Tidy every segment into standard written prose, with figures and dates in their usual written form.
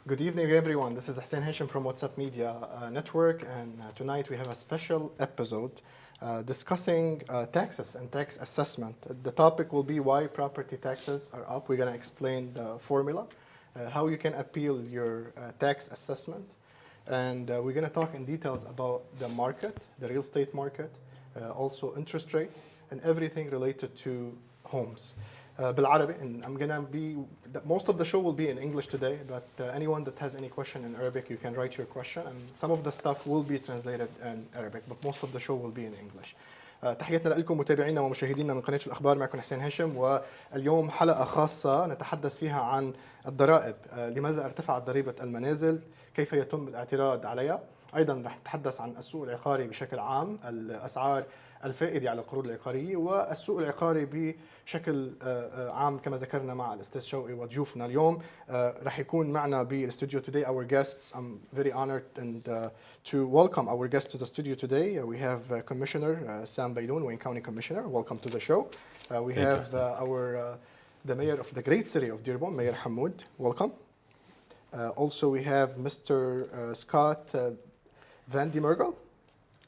Good evening, everyone. This is Hussein Hashim from WhatsApp Media Network, and tonight we have a special episode discussing taxes and tax assessment. The topic will be why property taxes are up. We're going to explain the formula, how you can appeal your tax assessment, and we're going to talk in details about the market, the real estate market, also interest rate, and everything related to homes. بالعربي, and I'm gonna be, most of the show will be in English today, but anyone that has any question in Arabic, you can write your question, and some of the stuff will be translated in Arabic, but most of the show will be in English. تحياتنا لكم متابعينا ومشاهدينا من قناة الأخبار. معكم حسين هاشم، واليوم حلقة خاصة نتحدث فيها عن الضرائب. لماذا ارتفعت ضريبة المنازل؟ كيف يتم الاعتراض عليها؟ أيضا رح نتحدث عن السوق العقاري بشكل عام، الأسعار الفائدة على القروض العقارية، والسوق العقاري بشكل عام كما ذكرنا مع الاستاذ شوقي وضيوفنا اليوم. رح يكون معنا بالاستوديو today our guests. I'm very honored and to welcome our guests to the studio today. We have Commissioner Sam Beydoun, Wayne County Commissioner. Welcome to the show. We have the mayor of the great city of Dearborn, Mayor Hamoud. Welcome. Also we have Mr. Scott Fandemrغل.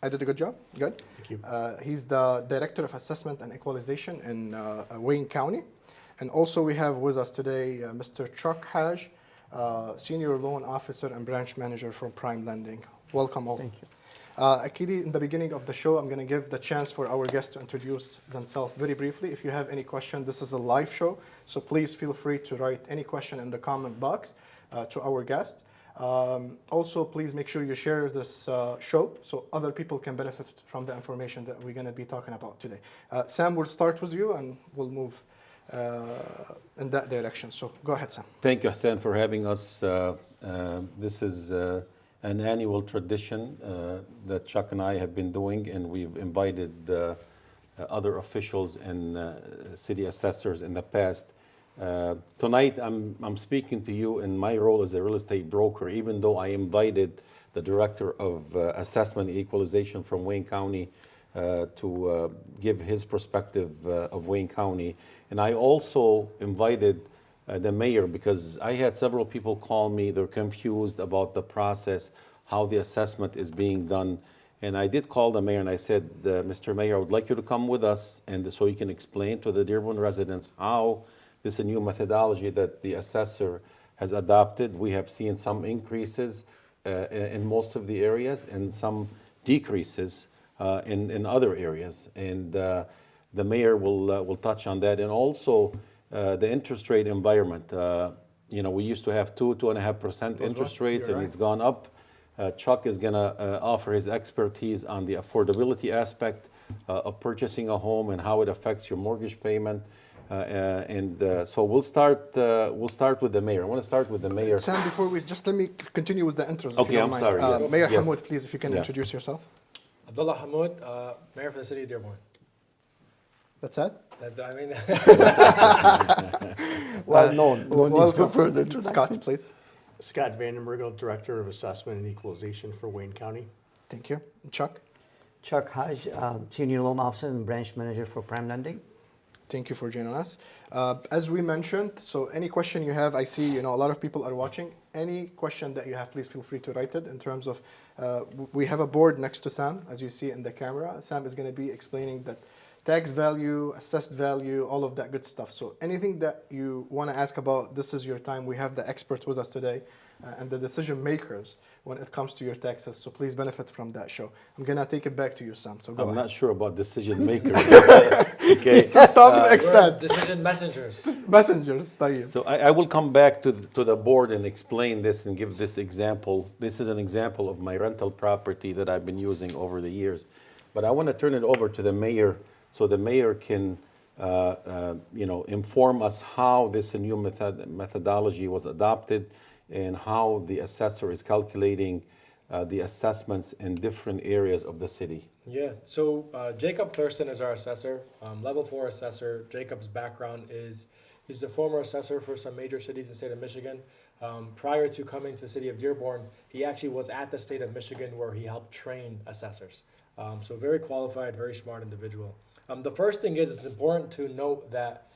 I did a good job. Good. Thank you. He's the Director of Assessment and Equalization in Wayne County. And also we have with us today Mr. Chuck Haj, Senior Loan Officer and Branch Manager for Prime Lending. Welcome all. Thank you. Akidi, in the beginning of the show, I'm going to give the chance for our guests to introduce themselves very briefly. If you have any question, this is a live show, so please feel free to write any question in the comment box to our guest. Also, please make sure you share this show so other people can benefit from the information that we're going to be talking about today. Sam, we'll start with you and we'll move in that direction. So go ahead, Sam. Thank you, Hussein, for having us. This is an annual tradition that Chuck and I have been doing, and we've invited other officials and city assessors in the past. Tonight, I'm speaking to you in my role as a real estate broker, even though I invited the Director of Assessment and Equalization from Wayne County to give his perspective of Wayne County. And I also invited the mayor because I had several people call me. They're confused about the process, how the assessment is being done. And I did call the mayor and I said, Mr. Mayor, I would like you to come with us and so you can explain to the Dearborn residents how this is a new methodology that the assessor has adopted. We have seen some increases in most of the areas and some decreases in other areas. And the mayor will touch on that. And also the interest rate environment. We used to have 2.5% interest rates, and it's gone up. Chuck is going to offer his expertise on the affordability aspect of purchasing a home and how it affects your mortgage payment. So we'll start with the mayor. I want to start with the mayor. Sam, before we just let me continue with the intros. Okay, I'm sorry. Yes. Mayor Yes. Hamoud, please, if you can introduce yourself. Abdullah Hamoud, Mayor for the City of Dearborn. That's it. Well known. No need for further introduction. Scott, please. Scott Fandemrغل, Director of Assessment and Equalization for Wayne County. Thank you. Chuck. Chuck Haj, Senior Loan Officer and Branch Manager for Prime Lending. Thank you for joining us. As we mentioned, so any question you have, I see a lot of people are watching. Any question that you have, please feel free to write it. In terms of, we have a board next to Sam, as you see in the camera. Sam is going to be explaining that tax value, assessed value, all of that good stuff. So anything that you want to ask about, this is your time. We have the experts with us today and the decision makers when it comes to your taxes. So please benefit from that show. I'm going to take it back to you, Sam. So go I'm ahead. not sure about decision makers. Okay. To some extent. Decision messengers. Just messengers. طيب. So I will come back to the board and explain this and give this example. This is an example of my rental property that I've been using over the years. But I want to turn it over to the mayor so the mayor can inform us how this new methodology was adopted and how the assessor is calculating the assessments in different areas of the city. Yeah, so Jacob Thurston is our assessor, level 4 assessor. Jacob's background is he's the former assessor for some major cities in the state of Michigan. Prior to coming to the city of Dearborn, he actually was at the state of Michigan where he helped train assessors. So very qualified, very smart individual. The first thing is it's important to note that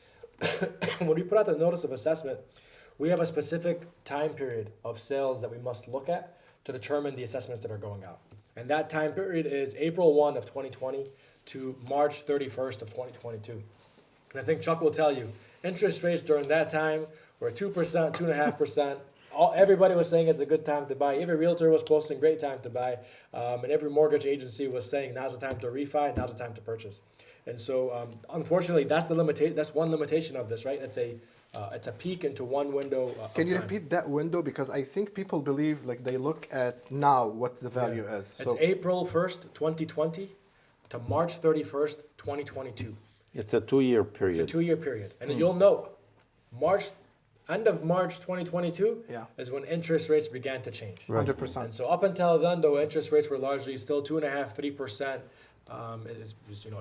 when we put out the notice of assessment, we have a specific time period of sales that we must look at to determine the assessments that are going out. And that time period is April 1 of 2020 to March 31st of 2022. And I think Chuck will tell you, interest rates during that time were 2%, 2.5%. Everybody was saying it's a good time to buy. Every realtor was posting great time to buy. And every mortgage agency was saying now's the time to refi, now's the time to purchase. And so unfortunately, that's one limitation of this, right? It's a peek into one window. Can you repeat that window? Because I think people believe, like, they look at now what the value is. It's April 1st, 2020 to March 31st, 2022. It's a 2-year period. It's a 2-year period. And you'll note, end of March 2022 is when interest rates began to change. 100%. And so up until then, though, interest rates were largely still 2.5%, 3%.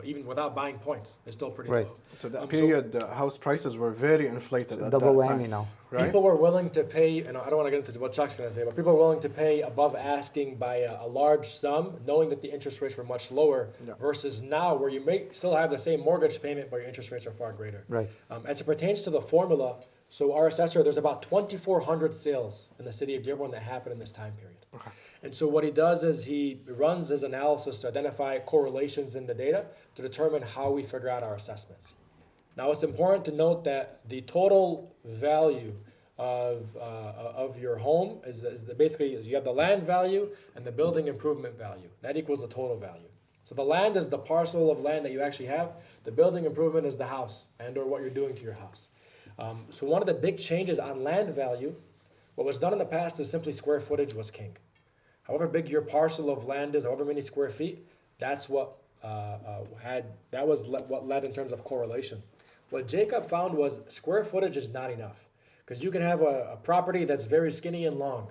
Even without buying points, it's still pretty low. So that period, the house prices were very inflated at Double that time. whammy now. Right? People were willing to pay, and I don't want to get into what Chuck's going to say, but people were willing to pay above asking by a large sum, knowing that the interest rates were much lower, versus now where you may still have the same mortgage payment, but your interest rates are far greater. Right. As it pertains to the formula, so our assessor, there's about 2,400 sales in the city of Dearborn that happened in this time period. Okay. And so what he does is he runs his analysis to identify correlations in the data to determine how we figure out our assessments. Now, it's important to note that the total value of your home is basically you have the land value and the building improvement value. That equals the total value. So the land is the parcel of land that you actually have. The building improvement is the house and or what you're doing to your house. So one of the big changes on land value, what was done in the past is simply square footage was king. However big your parcel of land is, however many square feet, that's what what led in terms of correlation. What Jacob found was square footage is not enough, because you can have a property that's very skinny and long.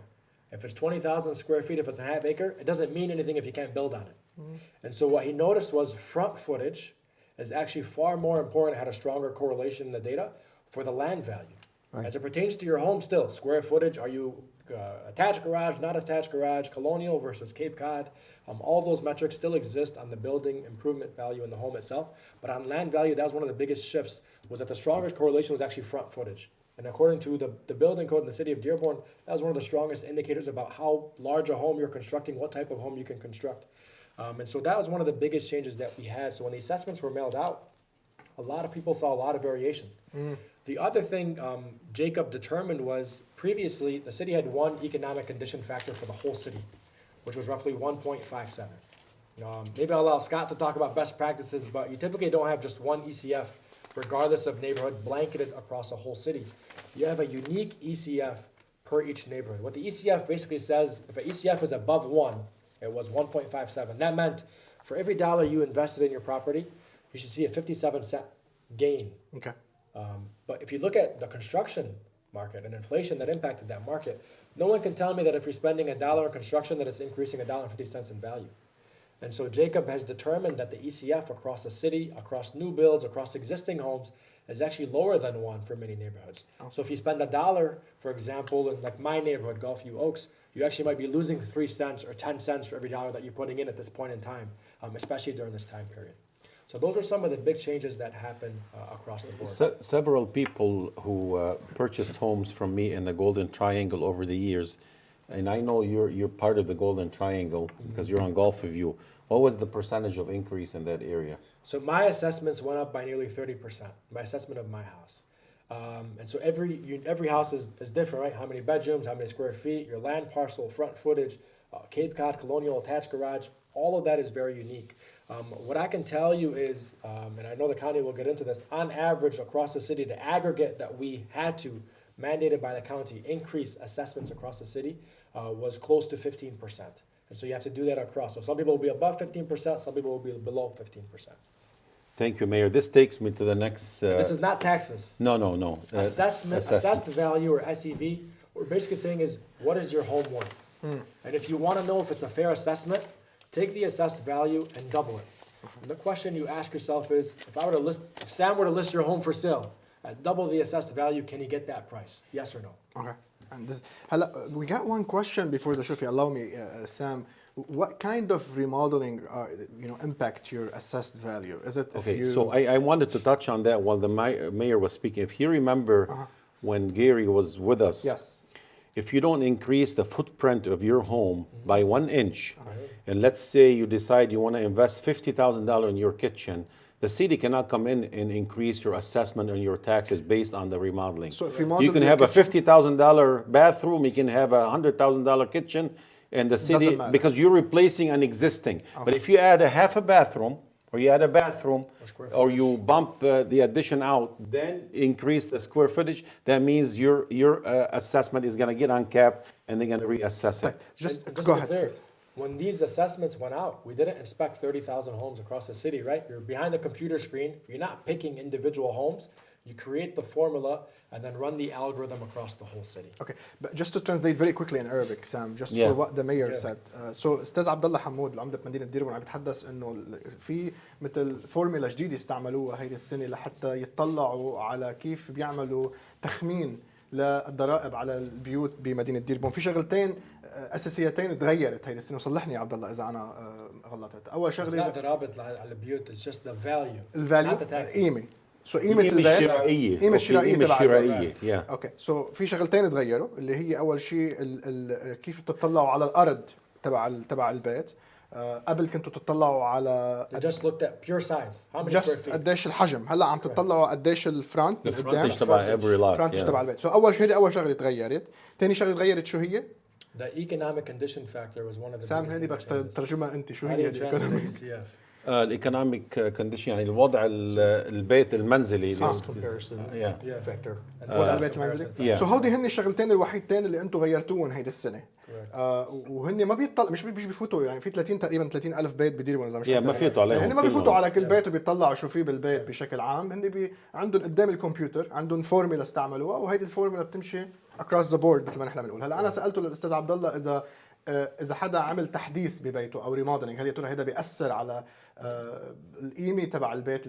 If it's 20,000 square feet, if it's a half acre, it doesn't mean anything if you can't build on it. And so what he noticed was front footage is actually far more important, had a stronger correlation in the data for the land value. Right. As it pertains to your home still, square footage, are you attached garage, not attached garage, colonial versus Cape Cod, all those metrics still exist on the building improvement value in the home itself. But on land value, that was one of the biggest shifts, was that the strongest correlation was actually front footage. And according to the building code in the city of Dearborn, that was one of the strongest indicators about how large a home you're constructing, what type of home you can construct. And so that was one of the biggest changes that we had. So when the assessments were mailed out, a lot of people saw a lot of variation. The other thing Jacob determined was previously the city had one economic condition factor for the whole city, which was roughly 1.57. Maybe I'll allow Scott to talk about best practices, but you typically don't have just one ECF, regardless of neighborhood, blanketed across a whole city. You have a unique ECF per each neighborhood. What the ECF basically says, if an ECF is above 1, it was 1.57. That meant for every dollar you invested in your property, you should see a 57-cent gain. Okay. But if you look at the construction market and inflation that impacted that market, no one can tell me that if you're spending $1 in construction that it's increasing $1.50 in value. And so Jacob has determined that the ECF across the city, across new builds, across existing homes, is actually lower than 1 for many neighborhoods. So if you spend $1, for example, in like my neighborhood, Gulfview Oaks, you actually might be losing 3 cents or 10 cents for every dollar that you're putting in at this point in time, especially during this time period. So those are some of the big changes that happen across the board. Several people who purchased homes from me in the Golden Triangle over the years, and I know you're part of the Golden Triangle because you're on Gulfview. What was the percentage of increase in that area? So my assessments went up by nearly 30%, my assessment of my house. And so every house is different, right? How many bedrooms, how many square feet, your land parcel, front footage, Cape Cod, colonial, attached garage, all of that is very unique. What I can tell you is, and I know the county will get into this, on average across the city, the aggregate that we had to, mandated by the county, increase assessments across the city was close to 15%. And so you have to do that across. So some people will be above 15%, some people will be below 15%. Thank you, Mayor. This takes me to the next... This is not taxes. No. Assessed value or SEV, what we're basically saying is, what is your home worth? And if you want to know if it's a fair assessment, take the assessed value and double it. And the question you ask yourself is, if Sam were to list your home for sale at double the assessed value, can he get that price? Yes or no? Okay. And we got one question before the show, if you allow me, Sam. What kind of remodeling impact your assessed value? Is it Okay, so I wanted to touch on that while the mayor was speaking. If you remember, when Gary was with us. Yes. If you don't increase the footprint of your home by 1 inch, and let's say you decide you want to invest $50,000 in your kitchen, the city cannot come in and increase your assessment on your taxes based on the remodeling. So if you model you can your have a kitchen- $50,000 bathroom, you can have a $100,000 kitchen, and the city, Doesn't matter. because you're replacing an existing. But if you add a half a bathroom, or you add a bathroom, or you bump the addition out, then increase the square footage, that means your assessment is going to get uncapped, and they're going to reassess it. Just And go to be ahead, clear, please. when these assessments went out, we didn't inspect 30,000 homes across the city, right? You're behind the computer screen. You're not picking individual homes. You create the formula and then run the algorithm across the whole city. Okay, but just to translate very quickly in Arabic, Sam, just Yeah. for what the mayor Yeah. said. So استاذ عبد الله حمود العمدة مدينة ديربون عم بيتحدث انه في مثل فورمولا جديده استعملوها هيدي السنه لحتى يطلعوا على كيف بيعملوا تخمين للضرائب على البيوت بمدينه ديربون. في شغلتين اساسيتين تغيرت هيدي السنه، وصلحني يا عبد الله اذا انا غلطت. اول It's not شغله ضرابط على البيوت, it's just the value. الفاليو not the taxes. قيمه. سو قيمه القيمة البيت الشرائية. قيمه الشرائيه القيمة تبع البيت. الشرائية. اوكي سو في شغلتين تغيروا اللي هي اول شيء كيف بتطلعوا على الارض تبع البيت. قبل كنتوا تطلعوا على They just looked at pure size. How many square جست feet? قديش الحجم، هلا عم تطلعوا قديش الفرونت من قدام الفرونتج تبع every lot. الفرونتج yeah. تبع البيت. سو اول شغله تغيرت. ثاني شغله تغيرت شو هي؟ The economic condition factor was one of the سام biggest هذه بدك changes. ترجمها انت، شو How do هي you هذه translate ECF? الايكونوميك كونديشن يعني الوضع البيت المنزلي. Cost comparison Yeah. Yeah. factor. And وضع size البيت comparison المنزلي. Yeah. سو هودي هن الشغلتين الوحيدتين اللي انتم غيرتوهم هيدي السنه. Correct. وهن ما بيطلع مش بيفوتوا، يعني في 30 تقريبا 30,000 بيت بديربون اذا مش Yeah, ما فيتوا عليهم يعني هن ما بيفوتوا كلهم. على كل بيت وبيطلعوا شو في بالبيت بشكل عام. هن عندهم قدام الكمبيوتر عندهم فورمولا استعملوها، وهيدي الفورمولا بتمشي اكروس ذا بورد مثل ما نحن بنقول. هلا انا سالته للاستاذ عبد الله اذا حدا عمل تحديث ببيته او ريموديلنج، هل يا ترى هذا بياثر على القيمه تبع البيت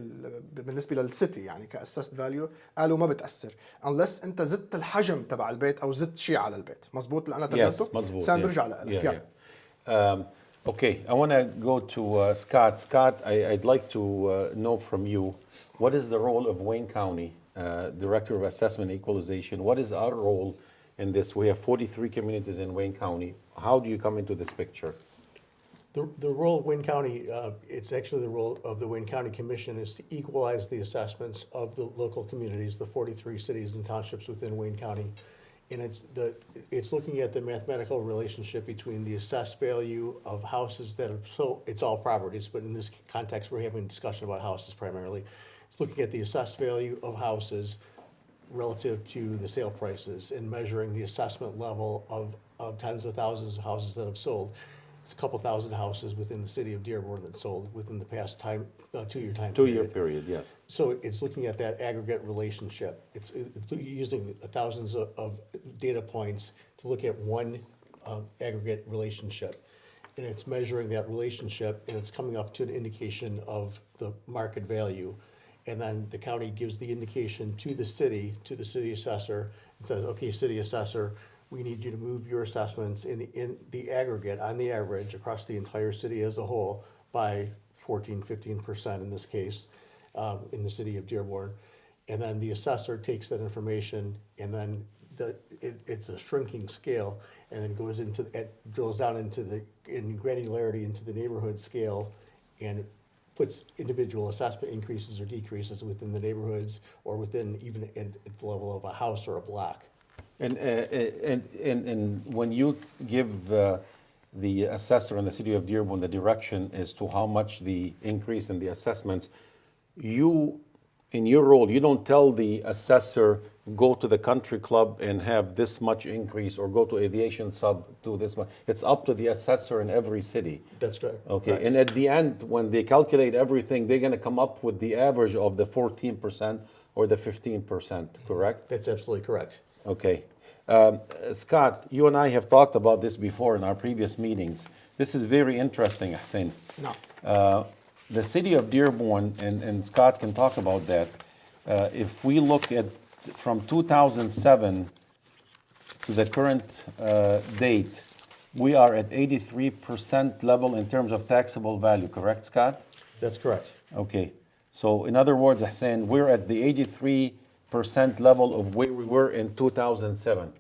بالنسبه للسيتي يعني كاسست فاليو؟ قالوا ما بتاثر unless انت زدت الحجم تبع البيت او زدت شيء على البيت. مزبوط اللي انا Yes, ترجمته؟ مزبوط. سام yeah. برجع لك. Yeah. Okay, I want to go to Scott. Scott, I'd like to know from you, what is the role of Wayne County, Director of Assessment and Equalization? What is our role in this? We have 43 communities in Wayne County. How do you come into this picture? The role of Wayne County, it's actually the role of the Wayne County Commission is to equalize the assessments of the local communities, the 43 cities and townships within Wayne County. And it's looking at the mathematical relationship between the assessed value of houses that have sold, it's all properties, but in this context, we're having a discussion about houses primarily. It's looking at the assessed value of houses relative to the sale prices and measuring the assessment level of tens of thousands of houses that have sold. It's a couple thousand houses within the city of Dearborn that sold within the past time, 2-year time period. 2-year period, yes. So it's looking at that aggregate relationship. It's using thousands of data points to look at one aggregate relationship. And it's measuring that relationship, and it's coming up to an indication of the market value. And then the county gives the indication to the city assessor, and says, okay, city assessor, we need you to move your assessments in the aggregate, on the average, across the entire city as a whole by 14-15% in this case, in the city of Dearborn. And then the assessor takes that information, and then it's a shrinking scale, and then goes into, it drills down in granularity into the neighborhood scale, and puts individual assessment increases or decreases within the neighborhoods, or within even at the level of a house or a block. And when you give the assessor in the city of Dearborn the direction as to how much the increase in the assessments, you, in your role, you don't tell the assessor, go to the country club and have this much increase, or go to aviation sub, do this much. It's up to the assessor in every city. That's correct. Okay, Correct. and at the end, when they calculate everything, they're going to come up with the average of the 14% or the 15%, correct? That's absolutely correct. Okay. Scott, you and I have talked about this before in our previous meetings. This is very interesting, Hussein. No. The city of Dearborn, and Scott can talk about that, if we look at from 2007 to the current date, we are at 83% level in terms of taxable value, correct, Scott? That's correct. Okay. So in other words, Hussein, we're at the 95% level of where we were in 2007.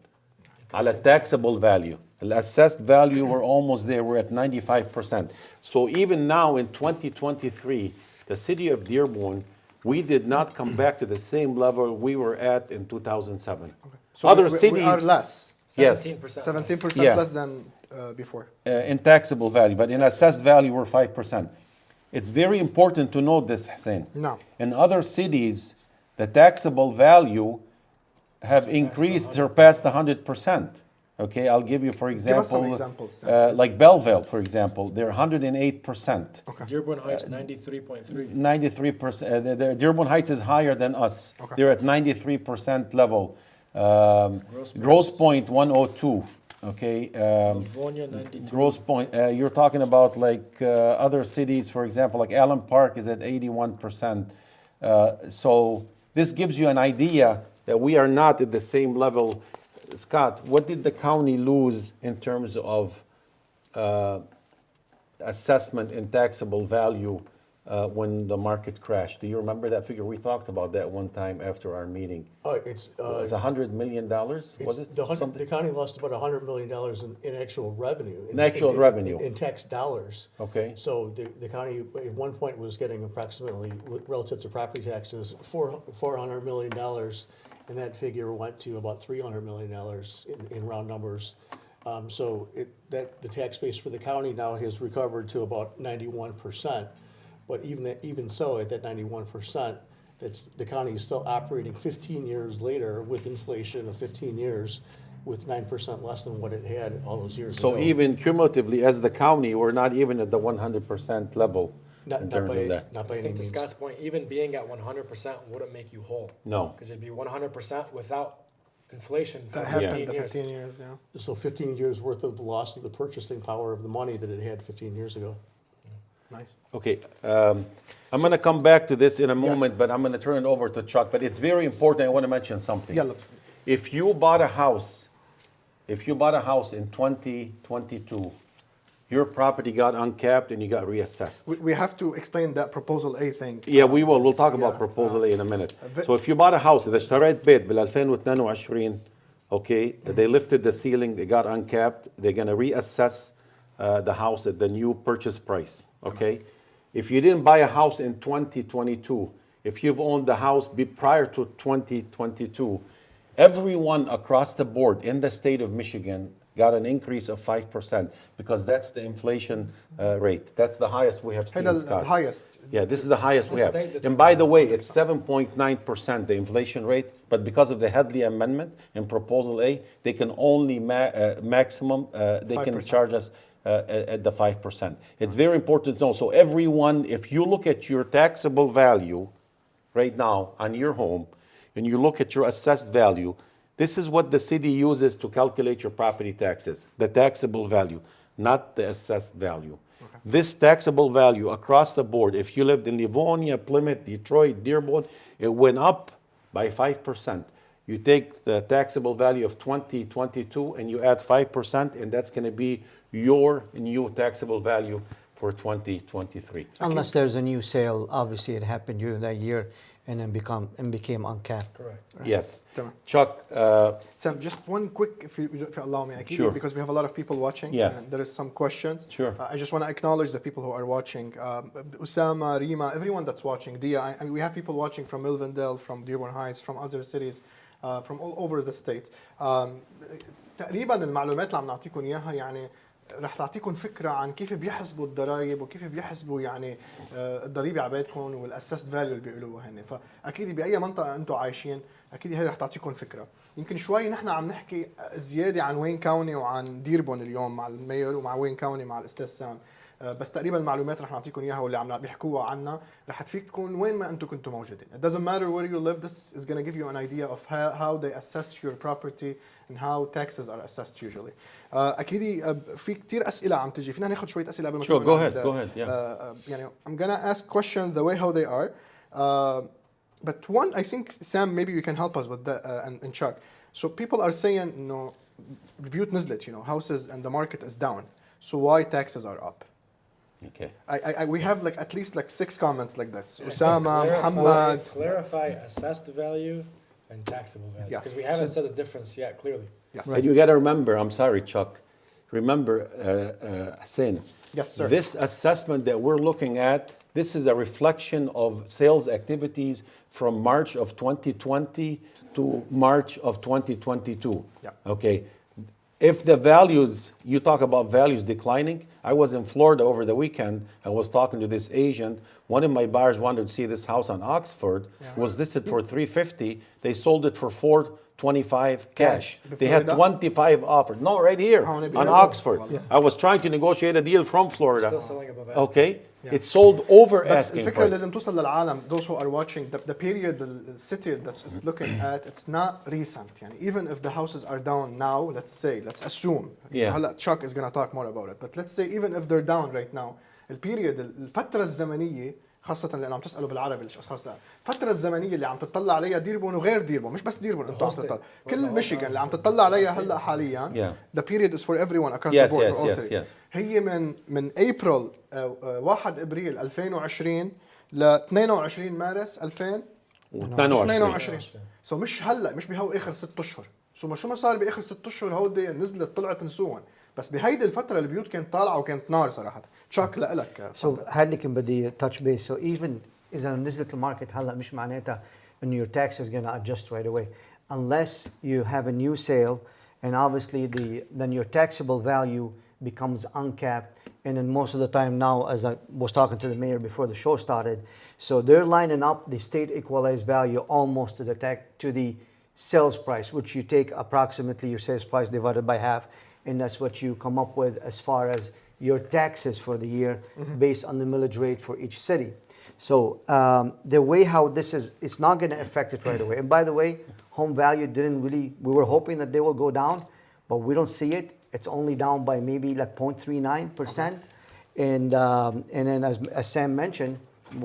على taxable value. The assessed value, we're almost there. We're at 95%. So even now in 2023, the city of Dearborn, we did not come back to the same level we were at in 2007. So Other we cities, are less, yes, 17%. 17% Yeah. less than before. in taxable value, but in assessed value, we're 5%. It's very important to note this, Hussein. No. In other cities, the taxable value have increased, surpassed 100%. Okay, I'll give you, for Give us some example, examples. like Belleville, for example, they're 108%. Dearborn Heights 93.3. 93%. The Dearborn Heights is higher than us. Okay. They're at 93% level. Gross Gross Point 102. Okay. Livonia 92. Gross Point. You're talking about like other cities, for example, like Allen Park is at 81%. So this gives you an idea that we are not at the same level. Scott, what did the county lose in terms of assessment in taxable value when the market crashed? Do you remember that figure? We talked about that one time after our meeting. It's It's $100 million, was it? the Something? county lost about $100 million in actual revenue. In actual revenue. In tax dollars. Okay. So the county at one point was getting approximately, relative to property taxes, $400 million. And that figure went to about $300 million in round numbers. So the tax base for the county now has recovered to about 91%. But even so, at that 91%, the county is still operating 15 years later with inflation of 15 years with 9% less than what it had all those years ago. So even cumulatively, as the county, we're not even at the 100% level in terms of that. Not by I any think to means. Scott's point, even being at 100% wouldn't make you whole. No. Because it'd be 100% without inflation for That happened 15 the years. 15 years, yeah. So 15 years worth of the loss of the purchasing power of the money that it had 15 years ago. Nice. Okay, I'm going to come back to this in a moment, but I'm going to turn it over to Chuck. But it's very important. I want to mention something. Yalla. If you bought a house in 2022, your property got uncapped and you got reassessed. We have to explain that proposal A thing. Yeah, we will. We'll talk about yeah, proposal A in a minute. ve- So if you bought a house, إذا اشتريت بيت بال 2022, okay, they lifted the ceiling, they got uncapped, they're going to reassess the house at the new purchase price, okay? If you didn't buy a house in 2022, if you've owned the house prior to 2022, everyone across the board in the state of Michigan got an increase of 5% because that's the inflation rate. That's the highest we have seen, هذا Scott. الhighest. Yeah, this is the highest we What have. state determines And by the way, it's 7.9%, the inflation rate, but because of the Headley Amendment in Proposal A, they can only maximum, they can 5%. charge us at the 5%. It's very important to know. So everyone, if you look at your taxable value right now on your home, and you look at your assessed value, this is what the city uses to calculate your property taxes, the taxable value, not the assessed value. Okay. This taxable value across the board, if you lived in Livonia, Plymouth, Detroit, Dearborn, it went up by 5%. You take the taxable value of 2022 and you add 5%, and that's going to be your new taxable value for 2023. Unless there's a new sale, obviously it happened during that year and then became uncapped. Correct. Yes. تمام. Chuck, Sam, just one quick, if you allow me, Sure. because we have a lot of people watching, Yeah. and there is some questions. Sure. I just want to acknowledge the people who are watching. Usama, Rima, everyone that's watching. Dia, I mean, we have people watching from Milvendale, from Dearborn Heights, from other cities, from all over the state. تقريبا المعلومات اللي عم نعطيكم اياها يعني رح تعطيكم فكره عن كيف بيحسبوا الضرائب وكيف بيحسبوا يعني الضريبه على بيتكم والاسست فاليو اللي بيقولوها هن، فاكيد باي منطقه انتم عايشين اكيد هي رح تعطيكم فكره. يمكن شوي نحن عم نحكي زياده عن وين كاوني وعن ديربون اليوم مع الميور ومع وين كاوني مع الاستاذ سام، بس تقريبا المعلومات رح نعطيكم اياها واللي عم بيحكوها عنا رح تفيدكم وين ما انتم كنتوا موجودين. It doesn't matter where you live, this is going to give you an idea of how they assess your property and how taxes are assessed usually. اكيد في كثير اسئله عم تجي، فينا ناخذ شويه اسئله قبل ما Sure, نكمل go عند- ahead, go ahead, yeah. يعني I'm gonna ask questions the way how they are. But one, I think Sam, maybe you can help us with that and Chuck. So people are saying انه البيوت نزلت, houses and the market is down. So why taxes are up? okay. We have like at least like 6 comments like this. Usama, Muhammad. Clarify assessed value and taxable value. Yeah. Because we haven't said the difference yet clearly. Yes. And you got to remember, I'm sorry, Chuck, remember, Hussein. Yes, sir. This assessment that we're looking at, this is a reflection of sales activities from March of 2020 to March of 2022. Yeah. Okay. If the values, you talk about values declining, I was in Florida over the weekend. I was talking to this agent. One of my buyers wanted to see this house on Oxford. Was listed for $350. They sold it for $425 cash. They had Florida? 25 offers. No, right here How many on people? Oxford. Yeah. I was trying to negotiate a deal from Florida. Still selling above asking. Okay. It sold over بس asking الفكرة price. لازم توصل للعالم, those who are watching, the period the city that's looking at, it's not recent. يعني even if the houses are down now, let's assume. Yeah. هلا Chuck is gonna talk more about it, but let's say even if they're down right now, الفترة الزمنية خاصة لأنه عم تسألوا بالعربي الأشخاص لا. الفترة الزمنية اللي عم تطلع عليها ديربون وغير ديربون, مش بس ديربون انتوا عم تطلع. كل ميشيغان اللي عم تطلع عليها هلا حاليا. The period is for everyone across the board for all cities. هي من April 1 ابريل 2020 ل 22 مارس 2022. سو مش هلا, مش بهو اخر 6 اشهر. سو شو ما صار باخر 6 اشهر هودي نزلت طلعت نسوهم. بس بهيدي الفترة البيوت كانت طالعة وكانت نار صراحة. تشاك لك. So هل كان بدي touch base. So even إذا نزلت الماركت هلا مش معناتها إنه your tax is gonna adjust right away unless you have a new sale and obviously then your taxable value becomes uncapped. And then most of the time now, as I was talking to the mayor before the show started, so they're lining up the state equalized value almost to the sales price, which you take approximately your sales price divided by half, and that's what you come up with as far as your taxes for the year based on the millage rate for each city. So the way how this is, it's not going to affect it right away. And by the way, home value didn't really, we were hoping that they will go down, but we don't see it. It's only down by maybe like 0.39%. And then as Sam mentioned,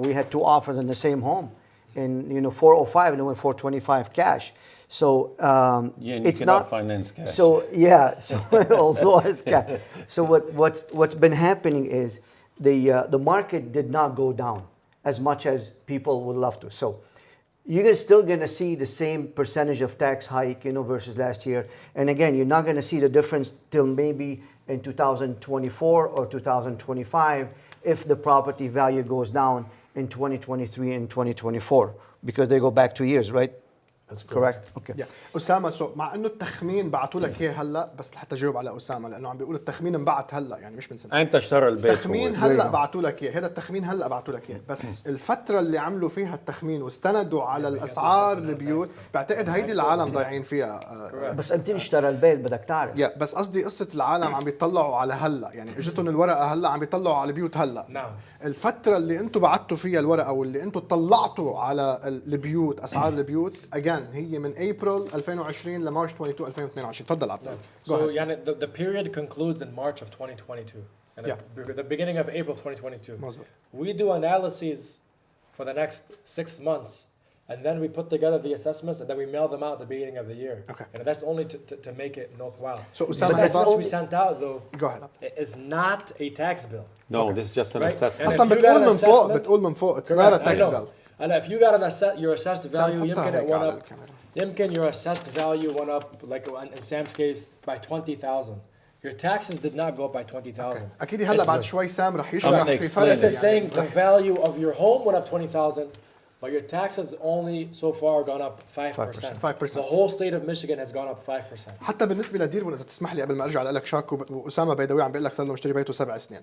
we had 2 offers in the same home. And 405 and then went 425 cash. So it's not finance cash. So so although it's cash. So what's been happening is the market did not go down as much as people would love to. So you're still going to see the same percentage of tax hike, versus last year. And again, you're not going to see the difference till maybe in 2024 or 2025 if the property value goes down in 2023 and 2024 because they go back 2 years, right? That's correct. Okay. أسامة مع إنه التخمين بعتوا لك إياه هلا بس لحتى جاوب على أسامة لأنه عم بيقول التخمين انبعت هلا يعني مش من سنة. أنت اشترى البيت. التخمين هلا بعتوا لك إياه، هذا التخمين هلا بعتوا لك إياه، بس الفترة اللي عملوا فيها التخمين واستندوا على الأسعار البيوت بعتقد هيدي العالم ضايعين فيها. بس أنت اشترى البيت بدك تعرف. بس قصدي قصة العالم عم بيطلعوا على هلا يعني اجتهم الورقة هلا عم بيطلعوا على بيوت هلا. نعم. الفترة اللي انتم بعتوا فيها الورقة واللي انتم طلعتوا على البيوت اسعار البيوت again هي من ابريل 2020 لمارش 22 2022. تفضل عبد الله. So the period concludes in March of 2022 and the beginning of April of 2022. مظبوط. We do analyses for the next 6 months and then we put together the assessments and then we mail them out at the beginning of the year. Okay. And that's only to make it worthwhile. So The Usama, assessments we sent out though Go ahead. is not a tax bill. No, this is just an Right? assessment. And أصلا if you got an بتقول من فوق it's not Correct, a I tax know. bill. And if you got your assessed value حطها يمكن it هيك went على up الكاميرا. يمكن your assessed value went up like in Sam's case by 20,000. Your taxes did not go up by 20,000. أكيد هلا بعد شوي سام رح يشرح في فرق. This is saying the value of your home went up 20,000, but your taxes only so far gone up 5%. 5%. The whole state of Michigan has gone up 5%. حتى بالنسبه لديربون اذا تسمح لي قبل ما ارجع لك شاك واسامه بيدوي عم بيقول لك صار له مشتري بيته 7 سنين.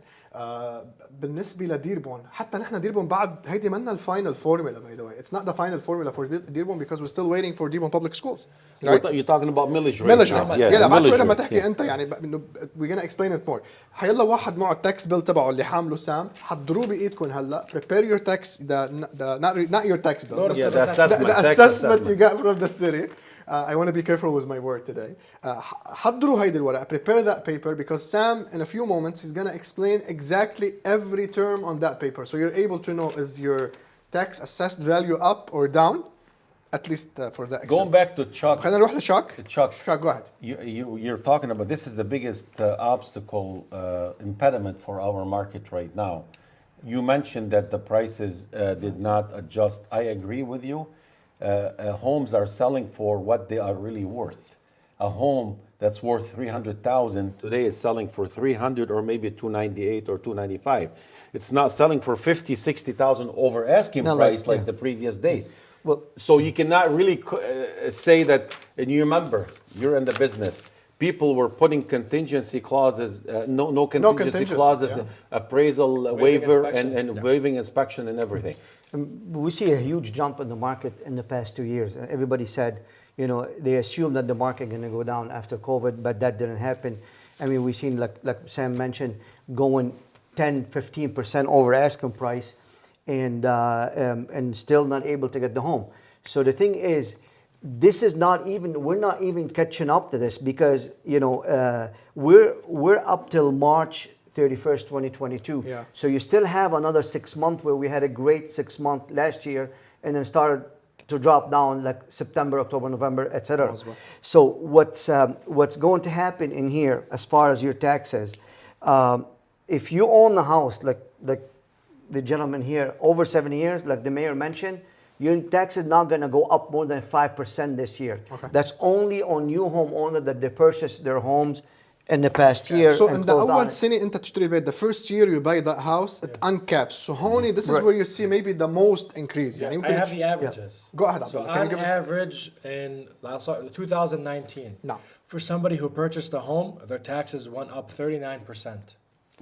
بالنسبه لديربون حتى نحن ديربون بعد هيدي منا الفاينل فورمولا بيدوي. It's not the final formula for Dearborn because we're still waiting for Dearborn public schools. Right? You're talking about millage rate. millage rate. يلا بعد شوي لما تحكي yeah. انت يعني انه we're gonna explain it more. حيلا واحد معه التاكس بيل تبعه اللي حامله سام حضروه بايدكم هلا. Prepare your tax not your tax bill. No, Yeah, the assessment you got from the city. I want to be careful with my word today. حضروا هيدي الورقة. Prepare that paper because Sam in a few moments he's going to explain exactly every term on that paper. So you're able to know is your tax assessed value up or down, at least for the extent. Going back to Chuck. خلينا نروح لشاك. Chuck, go ahead. You're talking about this is the biggest obstacle, impediment for our market right now. You mentioned that the prices did not adjust. I agree with you. homes are selling for what they are really worth. A home that's worth 300,000 today is selling for 300 or maybe 298 or 295. It's not selling for 50, 60,000 over asking No, price like yeah. the previous days. Well, So you cannot really say that, and you remember, you're in the business. People were putting contingency clauses, no contingency clauses, yeah. appraisal Waiving waiver, inspection. and waiving inspection and everything. we see a huge jump in the market in the past 2 years. Everybody said, you know, they assumed that the market going to go down after COVID, but that didn't happen. I mean, we've seen, like Sam mentioned, going 10, 15% over asking price, and still not able to get the home. So the thing is, this is not even, we're not even catching up to this, because, you know, we're up till March 31st, 2022. Yeah. So you still have another 6 months where we had a great 6 month last year, and then started to drop down like September, October, November, etc. As well. So what's going to happen in here as far as your taxes? If you own a house, like the gentleman here, over 7 years, like the mayor mentioned, your tax is not going to go up more than 5% this year. Okay. That's only on new homeowner that they purchased their homes in the past year. So and in the closed on أول it. سنة أنت تشتري البيت, the first year you buy that house, it uncaps. So هوني, this is Right. where you see maybe the most increase. يعني I يمكن have the averages. Go ahead, So Abdullah. Can you on give us- average, in 2019, نعم. for somebody who purchased a home, their taxes went up 39%.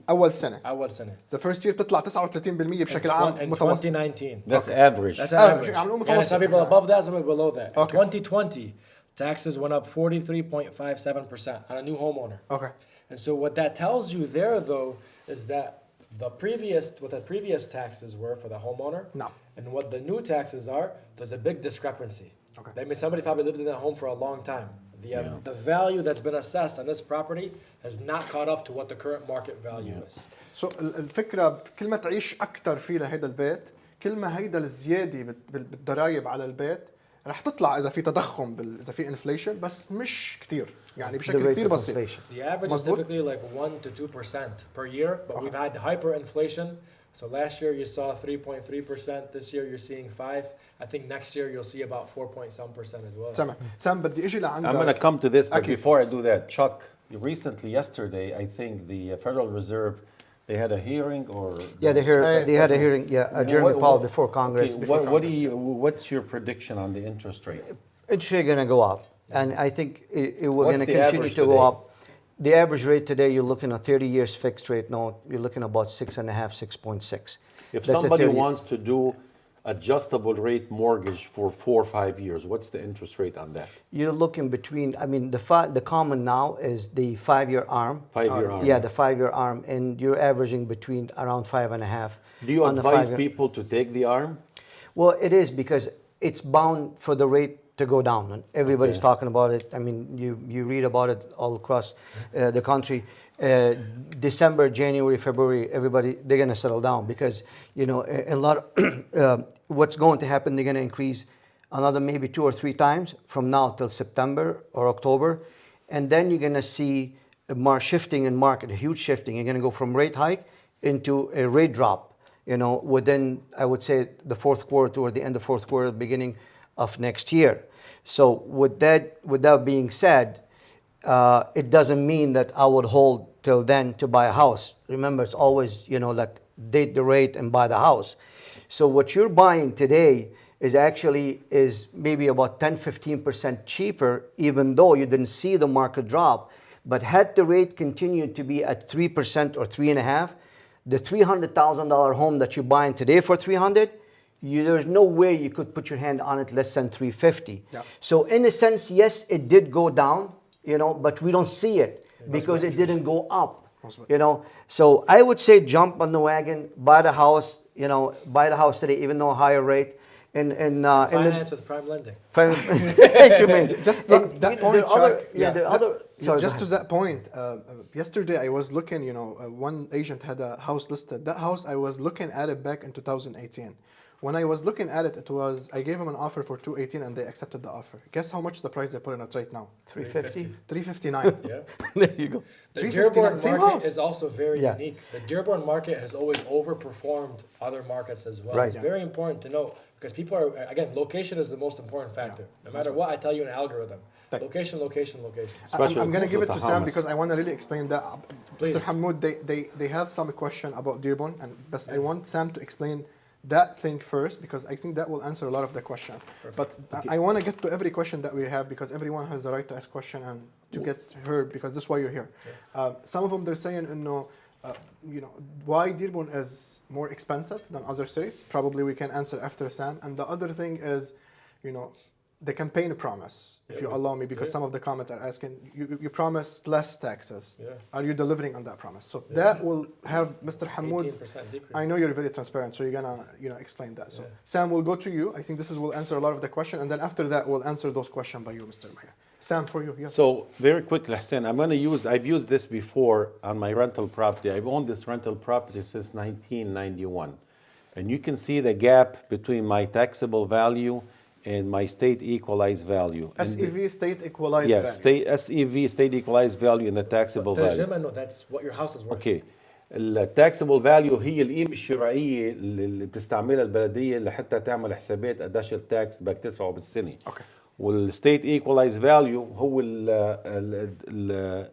أول سنة. أول سنة. The first year تطلع 39% بشكل عام In متوسط. 2019. That's average. That's Average. average. يعني نقول And some متوسط. people above that, some people below that. Okay. In 2020, taxes went up 43.57% on a new homeowner. Okay. And so what that tells you there, though, is that what the previous taxes were for the homeowner No. and what the new taxes are, there's a big discrepancy. Okay. That means somebody probably lived in that home for a long time. The value that's been assessed on this property has not caught up to what the current market value is. So الفكرة كل ما تعيش أكثر في لهيدا البيت، كل ما هيدا الزيادة بالضرايب على البيت رح تطلع إذا في تضخم إذا في inflation، بس مش كتير، يعني The بشكل rate كتير of بسيط. inflation. The average is مظبوط؟ typically like 1 to 2% per year, but we've had hyperinflation. So last year you saw 3.3%. This year you're seeing 5. I think next year you'll see about 4.some% as well. سامع سام بدي اجي لعندك. I'm going to come to this, but أكيد. before I do that, Chuck, yesterday, I think the Federal Reserve, they had a hearing or... Yeah, they had a hearing, Jeremy What- Powell what- before Congress. Okay, Before what do Congress, you, what's your prediction on the interest rate? It's really going to go up, and I think it will What's going to the continue average to go today? up. The average rate today, you're looking at 30 years fixed rate note. You're looking about 6.5, 6.6. If That's a somebody 30 wants to do adjustable rate mortgage for 4 or 5 years, what's the interest rate on that? You're looking between. I mean, the common now is the 5-year arm. 5-year arm. Yeah, the 5-year arm, and you're averaging between around 5.5. Do you on the advise 5-year. people to take the arm? Well, it is, because it's bound for the rate to go down, and everybody's Okay. talking about it. I mean, you read about it all across the country. December, January, February, everybody, they're going to settle down, because, you know, a lot of what's going to happen, they're going to increase another maybe 2 or 3 times from now till September or October. And then you're going to see a shifting in market, a huge shifting. You're going to go from rate hike into a rate drop, you know, within, I would say, the fourth quarter or the end of fourth quarter, beginning of next year. So with that being said, it doesn't mean that I would hold till then to buy a house. Remember, it's always, you know, like date the rate and buy the house. So what you're buying today is maybe about 10-15% cheaper, even though you didn't see the market drop. But had the rate continued to be at 3% or 3.5%, the $300,000 home that you're buying today for $300,000, there's no way you could put your hand on it less than $350,000. Yeah. So in a sense, yes, it did go down, you know, but we don't see it because it didn't go up, you know. So I would say jump on the wagon, buy the house, you know, buy the house today, even though a higher rate. Finance with prime lending. Thank you, man. Just And that you- point, there are other- Chuck, yeah, there are other. Sorry, just go to that point, yesterday I was looking, you know, one agent had a house listed. That house, I was looking at it back in 2018. When I was looking at it, I gave them an offer for 218 and they accepted the offer. Guess how much the price they put on it right now? 350. 359. Yeah. There you go. The 359, Dearborn same market house. is also very Yeah. unique. The Dearborn market has always overperformed other markets as well. Right. It's very important to note, Because people are, again, location is the most important factor. No matter what I tell you in an algorithm, طيب. location, location, location. Especially I'm going to give it to Sam Hamas. because I want to really explain that. Please. Mr. Hamoud, they have some question about Dearborn, and but I want Sam to explain that thing first because I think that will answer a lot of the question. But I want to get to every question that we have because everyone has the right to ask question and to get heard because this is why you're here. Some of them they're saying, you know, why Dearborn is more expensive than other cities. Probably we can answer after Sam. And the other thing is, you know, the campaign promise, if you allow me, because some of the comments are asking, you promised less taxes. Yeah. Are you delivering on that promise? So that will have Mr. Hamoud. 18% decrease. I know you're very transparent, so you're gonna, you know, explain that. So Sam will go to you. I think this will answer a lot of the question, and then after that, we'll answer those questions by you, Mr. Mayor. Sam, for you. Yes. So very quickly, Hussein, I've used this before on my rental property. I've owned this rental property since 1991. And you can see the gap between my taxable value and my state equalized value. And SEV, state equalized yes, value. SEV, state equalized value, and the taxable value. ترجمة إنه that's what your house is worth. اوكي التاكسبل فاليو هي القيمه الشرائيه اللي بتستعملها البلديه لحتى تعمل حسابات قديش التاكس بدك تدفعه بالسنه. اوكي. والستيت ايكولايز فاليو هو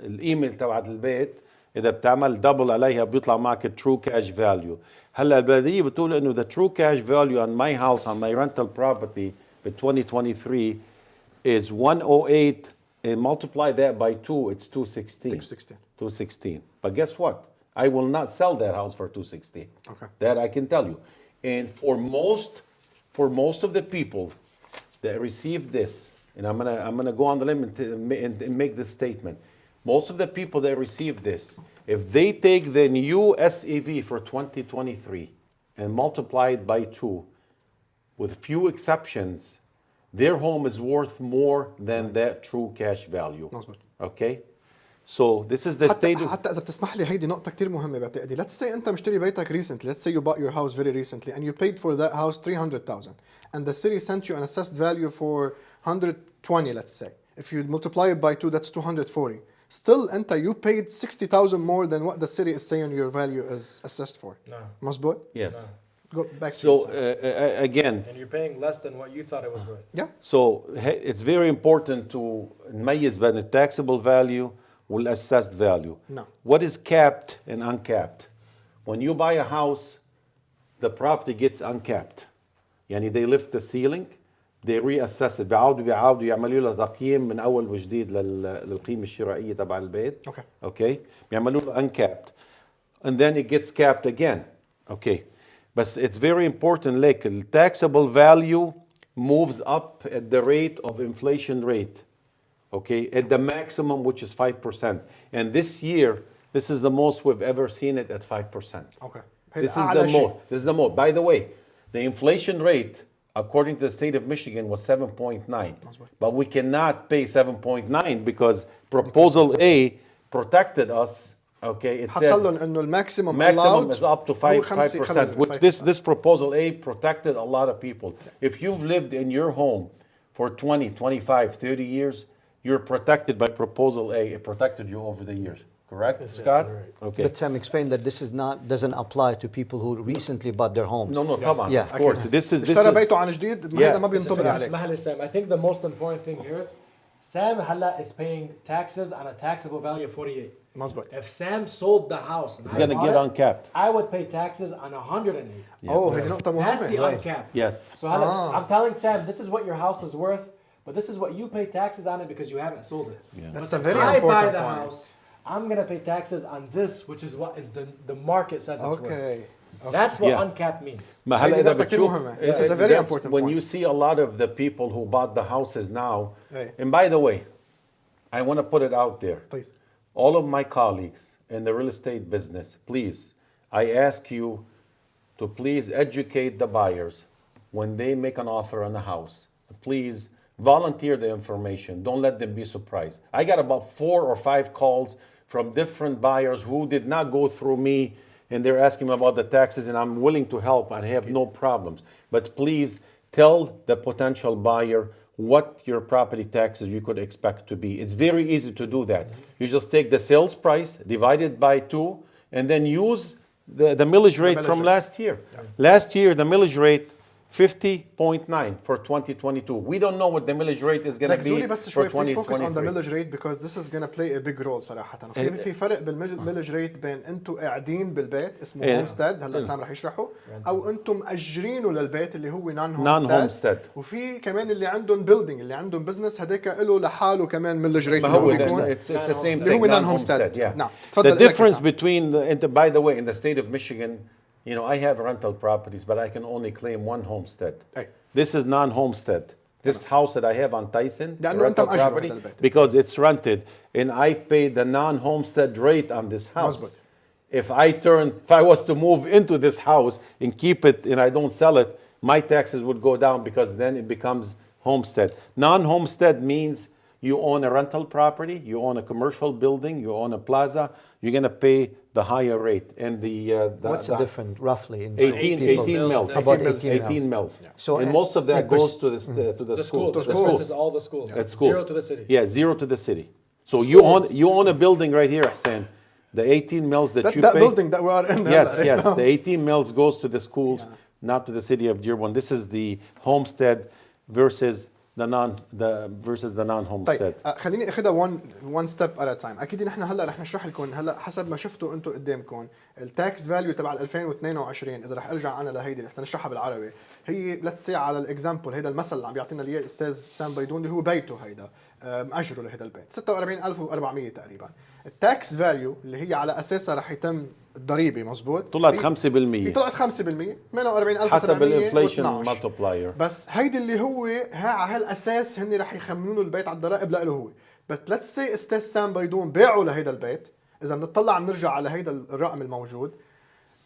القيمه تبعت البيت اذا بتعمل دبل عليها بيطلع معك ترو كاش فاليو. هلا البلديه بتقول انه the true cash value on my house on my rental property ب 2023 is 108 and multiply that by 2 it's 216. 216. 216. But guess what? I will not sell that house for 216. Okay. That I can tell you. And for most of the people that receive this, and I'm gonna go on the limb and make this statement. Most of the people that receive this, if they take the new SEV for 2023 and multiply it by 2, with few exceptions, their home is worth more than that true cash value. مظبوط. Okay? So this is the state of... حتى إذا بتسمح لي هيدي نقطة كتير مهمة بعتقدي. Let's say أنت مشتري بيتك recently. Let's say you bought your house very recently and you paid for that house 300,000 and the city sent you an assessed value for 120, let's say. If you multiply it by 2, that's 240. Still أنت you paid 60,000 more than what the city is saying your value is assessed for. No. مظبوط? Yes. Go back to So yourself. again, And you're paying less than what you thought it was worth. Yeah. so it's very important to نميز بين the taxable value والassessed value. No. What is capped and uncapped? When you buy a house, the property gets uncapped. يعني they lift the ceiling, they reassess it. بيعاودوا يعملوا له تقييم من أول وجديد للقيمة الشرائية تبع البيت. Okay. Okay. بيعملوا له uncapped. And then it gets capped again. Okay. But it's very important, like the taxable value moves up at the rate of inflation rate. Okay, at the maximum, which is 5%. And this year, this is the most we've ever seen it at 5%. Okay. This is the most. This is the most. By the way, the inflation rate, according to the state of Michigan, was 7.9. But we cannot pay 7.9 because Proposal A protected us. Okay, it حط says لهم إنه الماكسيمم maximum is up to 5%, 5%, which this Proposal A protected a lot of people. If you've lived in your home for 20, 25, 30 years, you're protected by Proposal A. It protected you over the years. Correct, Scott? right. Okay. But Sam explained that this is doesn't apply to people who recently bought their homes. No, طبعا. Yeah. Of course. This is اشترى بيته عن جديد هذا ما بينطبق عليه. اسمح لي Sam. I think the most important thing here is Sam هلا is paying taxes on a taxable value of 48. مظبوط. If Sam sold the house and It's I gonna bought get it, uncapped. I would pay taxes on 108. Oh, هذه نقطة That's the مهمة. uncapped. Yes. So هلا I'm telling Sam this is what your house is worth, but this is what you pay taxes on it because you haven't sold it. Yeah. That's But a very if I buy important the point. house, I'm gonna pay taxes on this, which is what is the market says it's worth. Okay. That's what Yeah. uncapped means. ما هلا هيدي إذا نقطة كتير بتشوف مهمة. This is a very that's important when point. you see a lot of the people who bought the houses now. Hey. And by the way, I want to put it out there. Please. All of my colleagues in the real estate business, please, I ask you to please educate the buyers when they make an offer on a house. Please volunteer the information. Don't let them be surprised. I got about 4 or 5 calls from different buyers who did not go through me and they're asking me about the taxes and I'm willing to help and I have no problems. But please tell the potential buyer what your property taxes you could expect to be. It's very easy to do that. You just take the sales price, divide it by 2, and then use the millage rate from last year. Last year, the millage rate 50.9 for 2022. We don't know what the millage rate is going to ركزوا لي be بس for شوي please focus on the 2023. millage rate because this is going to play a big role صراحة. في فرق بالمillage rate بين انتم قاعدين بالبيت اسمه هوم ستاد هلا سام رح يشرحه او انتم مأجرينه للبيت اللي هو نون هوم ستاد وفي كمان اللي عندهم بيلدينج اللي عندهم بزنس هداك له لحاله كمان millage rate ما هو اللي هو بيكون it's the same اللي thing. هو نون Non-homestead, هوم ستاد. yeah. نعم The تفضل لك يا difference سام. between by the way, in the state of Michigan, you know, I have rental properties, but I can only claim one homestead. أي. This is non-homestead. This house that I have on Tyson, the لأنه أنت rental مأجره property, هذا البيت. because it's rented, and I pay the non-homestead rate on this house. مزبوط. If I was to move into this house and keep it and I don't sell it, my taxes would go down because then it becomes homestead. Non-homestead means you own a rental property, you own a commercial building, you own a plaza, you're going to pay the higher rate. And What's the difference roughly in 18 mils. About 18 mils. So, And most of that goes to the school. The schools is all the schools. At school. 0 to the city. Yeah, 0 to the city. So Schools. you own a building right here, Hussein. The 18 mils that you that pay. building that we are in Yes, right yes. now. The 18 mils goes to the schools, not to the city of Dearborn. This is the homestead versus the non-homestead. طيب خليني اخذها one step at a time. اكيد نحن هلا رح نشرح لكم هلا حسب ما شفتوا انتم قدامكم التاكس فاليو تبع 2022 اذا رح ارجع انا لهيدي رح نشرحها بالعربي هي ليتس سي على الاكزامبل هيدا المثل اللي عم بيعطينا اياه الاستاذ سام بيضون اللي هو بيته هيدا مأجره لهيدا البيت 46400 تقريبا. التاكس فاليو اللي هي على اساسها رح يتم الضريبه مزبوط طلعت 5%. هي طلعت 5% 48700 حسب الانفليشن مالتبلاير. بس هيدي اللي هو على هالاساس هن رح يخمنوا له البيت على الضرائب له هو. بس ليتس سي استاذ سام بيضون باعوا لهيدا البيت اذا بنطلع بنرجع على هيدا الرقم الموجود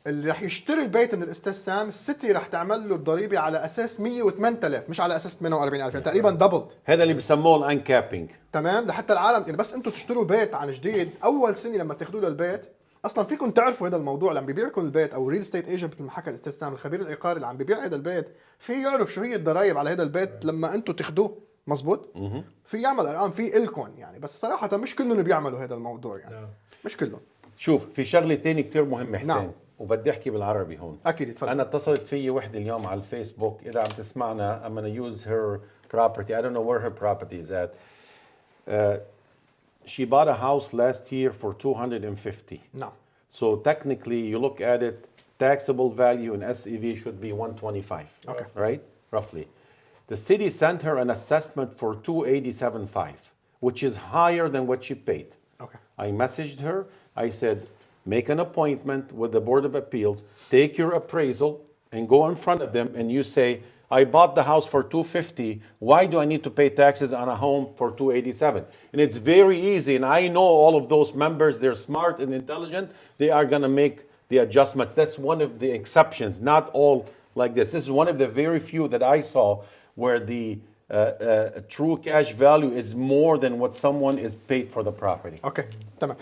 اللي رح يشتري البيت من الاستاذ سام السيتي رح تعمل له الضريبه على اساس 108000 مش على اساس 48000 تقريبا دبلد. هذا اللي بسموه الانكابينج. تمام لحتى العالم يعني بس انتم تشتروا بيت عن جديد اول سنه لما تاخذوه للبيت اصلا فيكم تعرفوا هذا الموضوع لما بيبيع لكم البيت او ريل استيت ايجنت مثل ما حكى الاستاذ سام الخبير العقاري اللي عم بيبيع هذا البيت في يعرف شو هي الضرائب على هذا البيت لما انتم تاخذوه مزبوط في يعمل ارقام في الكم يعني بس صراحه مش كلهم بيعملوا هذا الموضوع يعني مش كلهم. شوف في شغله ثانيه كثير مهمه حسين نعم. وبدي احكي بالعربي هون. اكيد تفضل. انا اتصلت في وحده اليوم على الفيسبوك اذا عم تسمعنا I'm gonna use her property. I don't know where her property is at. She bought a house last year for 250. نعم. So technically, you look at it, taxable value in SEV should be 125. Okay. Right? Roughly. The city sent her an assessment for 287.5, which is higher than what she paid. Okay. I messaged her. I said, make an appointment with the Board of Appeals, take your appraisal, and go in front of them, and you say, I bought the house for 250. Why do I need to pay taxes on a home for 287? And it's very easy. And I know all of those members, they're smart and intelligent. They are going to make the adjustments. That's one of the exceptions, not all like this. This is one of the very few that I saw where the true cash value is more than what someone is paid for the property. اوكي تمام.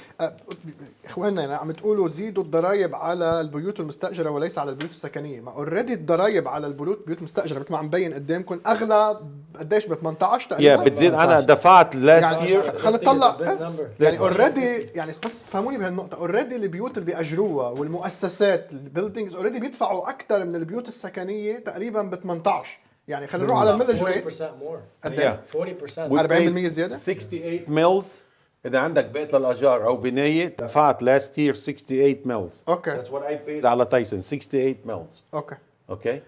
اخواننا عم تقولوا زيدوا الضرائب على البيوت المستاجره وليس على البيوت السكنيه، ما اوريدي الضرائب على البيوت المستاجره مثل ما عم بين قدامكم اغلى قديش ب 18 تقريبا. بتزيد. انا دفعت لاست يعني يير خلينا نطلع يعني اوريدي يعني بس فهموني بهالنقطه اوريدي البيوت اللي بيأجروها والمؤسسات البيلدينجز اوريدي بيدفعوا اكثر من البيوت السكنيه تقريبا ب 18. يعني خلينا نروح على الميلج ريت 40% more. قد ايه؟ 40%. 40% زياده 68 ميلز. اذا عندك بيت للاجار او بنايه دفعت لاست يير 68 ميلز. اوكي. That's what I paid على تايسون 68 ميلز. اوكي. اوكي.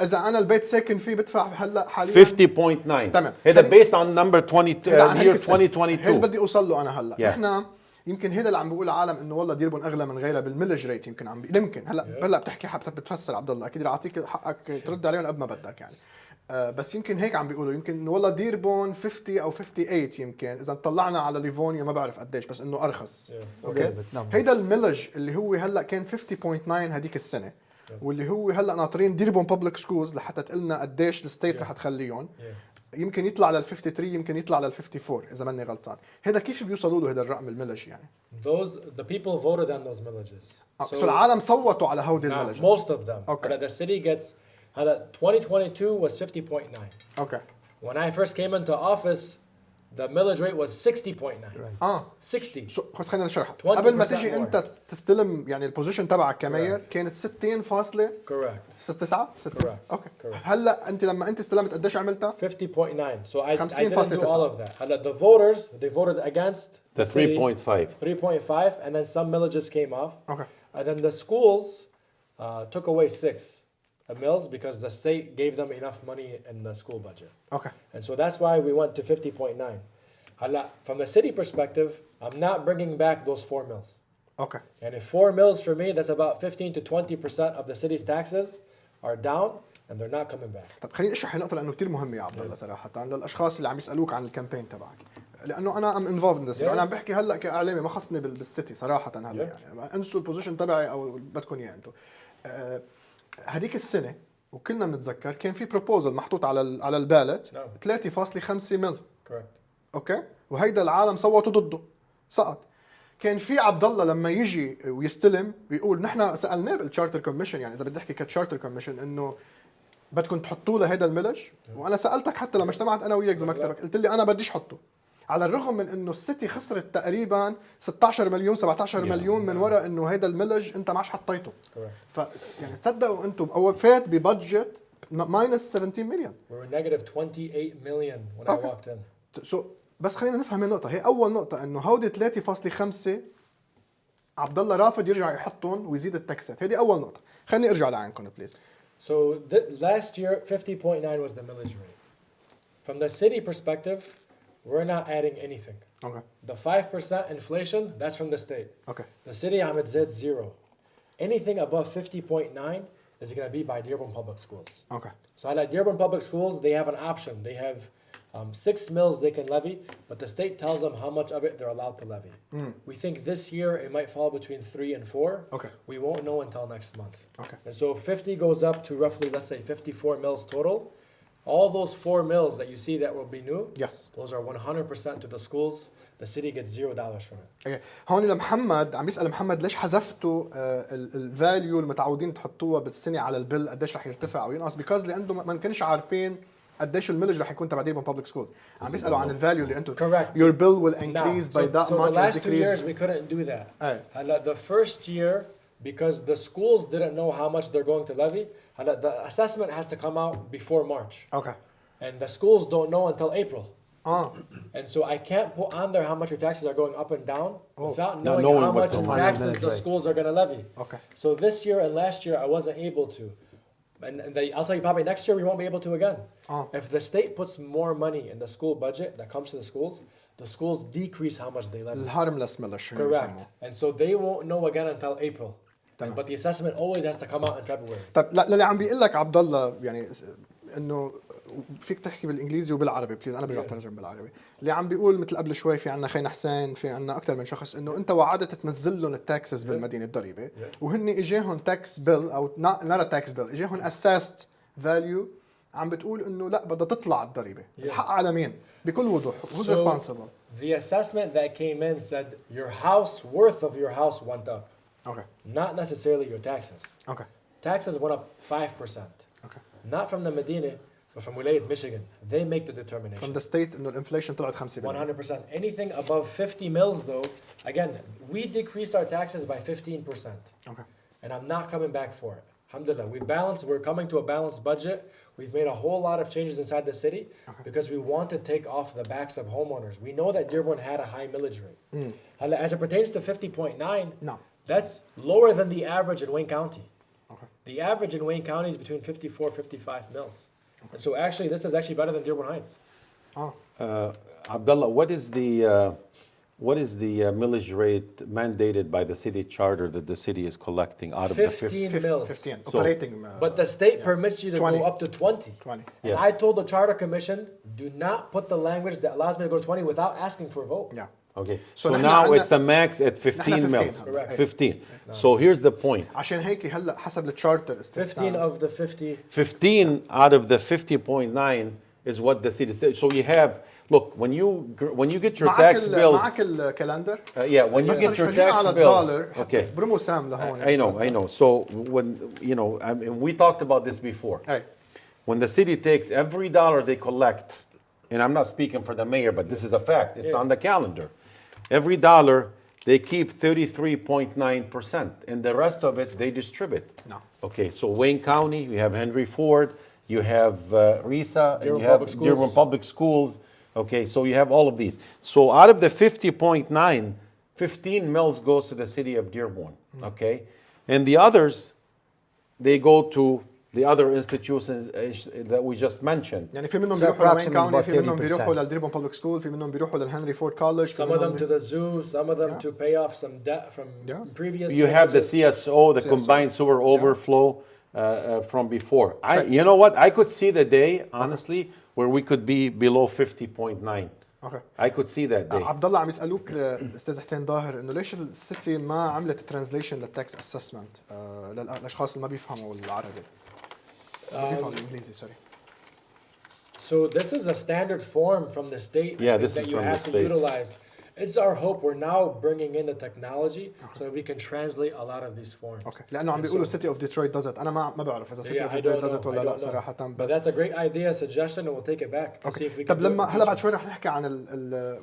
اذا انا البيت ساكن فيه بدفع هلا حاليا 50.9. تمام. هذا based on number 20 year 2022. هيدا بدي اوصل له انا هلا. Yeah. احنا يمكن هذا اللي عم بقول العالم انه والله ديربون اغلى من غيرها بالميلج ريت يمكن يمكن هلا بتحكي بتفسر عبد الله اكيد رح اعطيك حقك ترد عليهم قبل ما بدك يعني. بس يمكن هيك عم بيقولوا يمكن انه والله ديربون 50 او 58 يمكن اذا طلعنا على ليفونيا ما بعرف قديش بس انه ارخص. اوكي. هيدا الميلج اللي هو هلا كان 50.9 هديك السنه واللي هو هلا ناطرين ديربون بابليك سكولز لحتى تقلنا قديش الستيت رح تخليهم. يمكن يطلع لل 53 يمكن يطلع لل 54 اذا ماني غلطان. هذا كيف بيوصلوا له هذا الرقم الميلج يعني؟ The people voted on those millages. So العالم صوتوا على هودي الميلجز. Most of them. Okay. The city gets 2022 was 50.9. Okay. When I first came into office, the millage rate was 60.9. 60. بس خلينا نشرح 20% قبل ما تيجي more. انت تستلم يعني البوزيشن تبعك كمير كانت 60 فاصلة Correct. 9 Correct. اوكي Correct. هلا انت لما انت استلمت قديش عملتها 50.9. So I didn't do 50.9. all of that. The voters, they voted against The city, 3.5. 3.5, and then some millages came off. Okay. And then the schools took away 6 mills because the state gave them enough money in the school budget. اوكي And so that's why we went to 50.9. From the city perspective, I'm not bringing back those 4 mills. اوكي And if 4 mills for me, that's about 15 to 20% of the city's taxes are down and they're not coming back. طب خليني اشرح النقطة لأنه كتير مهمة يا عبد الله صراحة للأشخاص اللي عم يسألوك عن الكامبين تبعك لأنه أنا انفولد ان ذس أنا عم بحكي هلا كإعلامي ما خصني بالسيتي صراحة هلا يعني انسوا البوزيشن تبعي أو بدكم إياه أنتم هذيك السنة وكلنا بنتذكر كان في بروبوزل محطوط على البالت 3.5 مل Correct. اوكي وهيدا العالم صوتوا ضده سقط كان في عبد الله لما يجي ويستلم ويقول نحن سالناه بالتشارتر كوميشن يعني اذا بدي احكي كتشارتر كوميشن انه بدكم تحطوا له هيدا الملج وانا سالتك حتى لما اجتمعت انا وياك بمكتبك قلت لي انا بديش احطه على الرغم من انه السيتي خسرت تقريبا 16 مليون 17 مليون من وراء انه هيدا الملج انت ما عادش حطيته ف يعني تصدقوا انتم اول فات ببادجت ماينس 17 مليون We were negative 28 million when I walked in. سو بس خلينا نفهم النقطة هي أول نقطة إنه هودي 3.5 عبد الله رافض يرجع يحطهم ويزيد التكسات هذه أول نقطة خليني أرجع لعندكم بليز So last year, 50.9 was the millage rate. From the city perspective, we're not adding anything. Okay. The 5% inflation, that's from the state. Okay. The city, I'm at Z0. Anything above 50.9 is going to be by Dearborn Public Schools. Okay. So at Dearborn Public Schools, they have an option. They have 6 mills they can levy, but the state tells them how much of it they're allowed to levy. We think this year it might fall between 3 and 4. Okay. We won't know until next month. Okay. And so 50 goes up to roughly, let's say 54 mills total. All those 4 mills that you see that will be new, Yes. those are 100% to the schools. The city gets $0 from it. Okay. هون لمحمد عم يسأل محمد ليش حذفتوا الفاليو المتعودين تحطوها بالسنة على البل قديش رح يرتفع أو ينقص because لأنه ما كناش عارفين قديش الملج رح يكون تبع ديربون بابليك سكولز عم بيسألوا عن الفاليو اللي انتم Correct. your bill will Now, increase by that so much the or last 2 years decrease we couldn't do that. أي. The first year, because the schools didn't know how much they're going to levy, the assessment has to come out before March. Okay. And the schools don't know until April. Ah. And so I can't put on there how much your taxes are going up and down without knowing knowing how what much the in final taxes millage the rate. schools are going to levy. Okay. So this year and last year I wasn't able to. And I'll tell you probably next year we won't be able to again. If the state puts more money in the school budget that comes to the schools decrease how much they levy. الهارملس ملج Correct. And so they won't know again until April. But the assessment always has to come out in February. طيب للي عم بيقول لك عبد الله يعني انه فيك تحكي بالانجليزي وبالعربي بليز انا برجع ترجم بالعربي اللي عم بيقول مثل قبل شوي في عنا خينا حسين في عنا اكثر من شخص انه انت وعدت تنزل لهم التاكسز بالمدينه الضريبه وهن اجاهم تاكس بيل او نوت تاكس بيل اجاهم اساست فاليو عم بتقول انه لا بدها تطلع الضريبه الحق على مين بكل وضوح who's responsible The assessment that came in said your house worth of your house went up. Okay. Not necessarily your taxes. Okay. Taxes went up 5%. Okay. Not from the Medina, but from Wilayat Michigan. They make the determination. From the state انه الانفليشن طلعت 5% 100%. Anything above 50 mills though, again, we decreased our taxes by 15%. Okay. And I'm not coming back for it. Alhamdulillah, we're coming to a balanced budget. We've made a whole lot of changes inside the city because we want to take off the backs of homeowners. We know that Dearborn had a high millage rate. As it pertains to 50.9, No. that's lower than the average in Wayne County. Okay. The average in Wayne County is between 54, 55 mills. And so actually, this is actually better than Dearborn Heights. Abdullah, what is the millage rate mandated by the city charter that the city is collecting out of the 15 mills. 15 So- operating But the state permits you to 20. go up to 20. 20 And Yeah. I told the charter commission, do not put the language that allows me to go to 20 without asking for a vote. yeah Okay, So so نحن now عنا- it's the max at 15 15 mils. Correct. 15. So here's the point. عشان هيك هلا حسب التشارتر 15 استثناء of the 50. 15 out of the 50.9 is what the city said. So you have, look, when you get your tax bill, معك الكالندر yeah, when you بس get your فرجينا tax على bill, الدولار okay. برموسام لهون I know. So when, you know, I mean, we talked about this before. أي When the city takes every dollar they collect and I'm not speaking for the mayor, but this is a fact. It's on the calendar. Every dollar, they keep 33.9%, and the rest of it, they distribute. No. Okay, so Wayne County, you have Henry Ford, you have RISA, and Dearborn you have Public Schools. Dearborn Public Schools. Okay, so you have all of these. So out of the 50.9, 15 mils goes to the city of Dearborn, okay? And the others, they go to the other institutions that we just mentioned. يعني في منهم So بيروحوا لوين approximately كاونتي، about في منهم 30%. بيروحوا للديربون بابليك سكول، في منهم بيروحوا للهنري فورد كولج. Some of them to the zoo, some of them Yeah. to pay off some debt from Yeah. previous. You have the budgets. CSO, the CSO. combined sewer overflow from before. You know what? I could see the day, honestly, where we could be below 50.9. اوكي. I could see that day. عبد الله عم يسالوك الاستاذ حسين ظاهر انه ليش السيتي ما عملت ترانزليشن للتاكس اسسمنت للاشخاص اللي ما بيفهموا العربي، ما بيفهموا الانجليزي سوري. So this is a standard form from the state. I Yeah, think this that is you from the have to state. utilize. It's our hope we're now bringing in the technology so that we can translate a lot of these forms. اوكي لانه عم And بيقولوا so- سيتي اوف ديترويت دازت، انا ما بعرف اذا سيتي Yeah, اوف I ديترويت don't دازت know. ولا I لا don't know. صراحه، But بس that's a great idea, suggestion, and we'll take it back to see if we can. طب do it لما in the هلا بعد future. شوي رح نحكي عن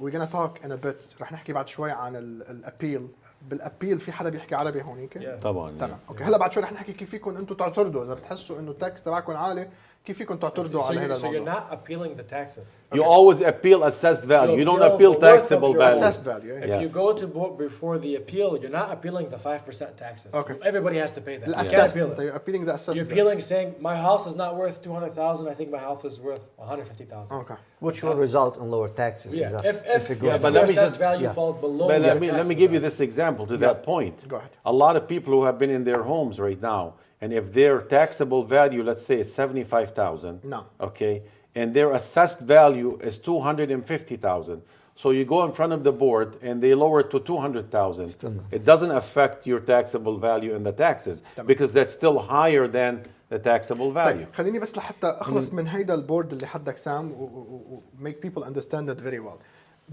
وي gonna توك ان ا بيت، رح نحكي بعد شوي عن الابيل. بالابيل في حدا بيحكي عربي هونيك؟ Yeah. طبعا. تمام اوكي. هلا بعد شوي رح نحكي كيف فيكم انتم تعترضوا اذا بتحسوا انه التاكس تبعكم عالي، كيف فيكم تعترضوا على هذا So you're الموضوع. not appealing the taxes. You always appeal assessed value. You don't appeal the worth of taxable your- value. Assessed value. If Yes. you go to before the appeal, you're not appealing the 5% taxes. Okay. Everybody has to pay that. You can't الاسست appeal انت it. you're appealing the assessed You're value. appealing saying my house is not worth 200,000. I think my house is worth 150,000. Okay. Which will result in lower taxes. Yeah. exactly, If it goes but your let me assessed just- value yeah. falls below. But your let me taxable give you value. this example to that point. Go ahead. A lot of people who have been in their homes right now, and if their taxable value, let's say, is 75,000, No. okay, and their assessed value is 250,000. So you go in front of the board and they lower it to 200,000. It doesn't affect your taxable value in the taxes because that's still higher than the taxable value. طيب خليني بس لحتى اخلص من هيدا البورد اللي حدك سام و make people understand it very well.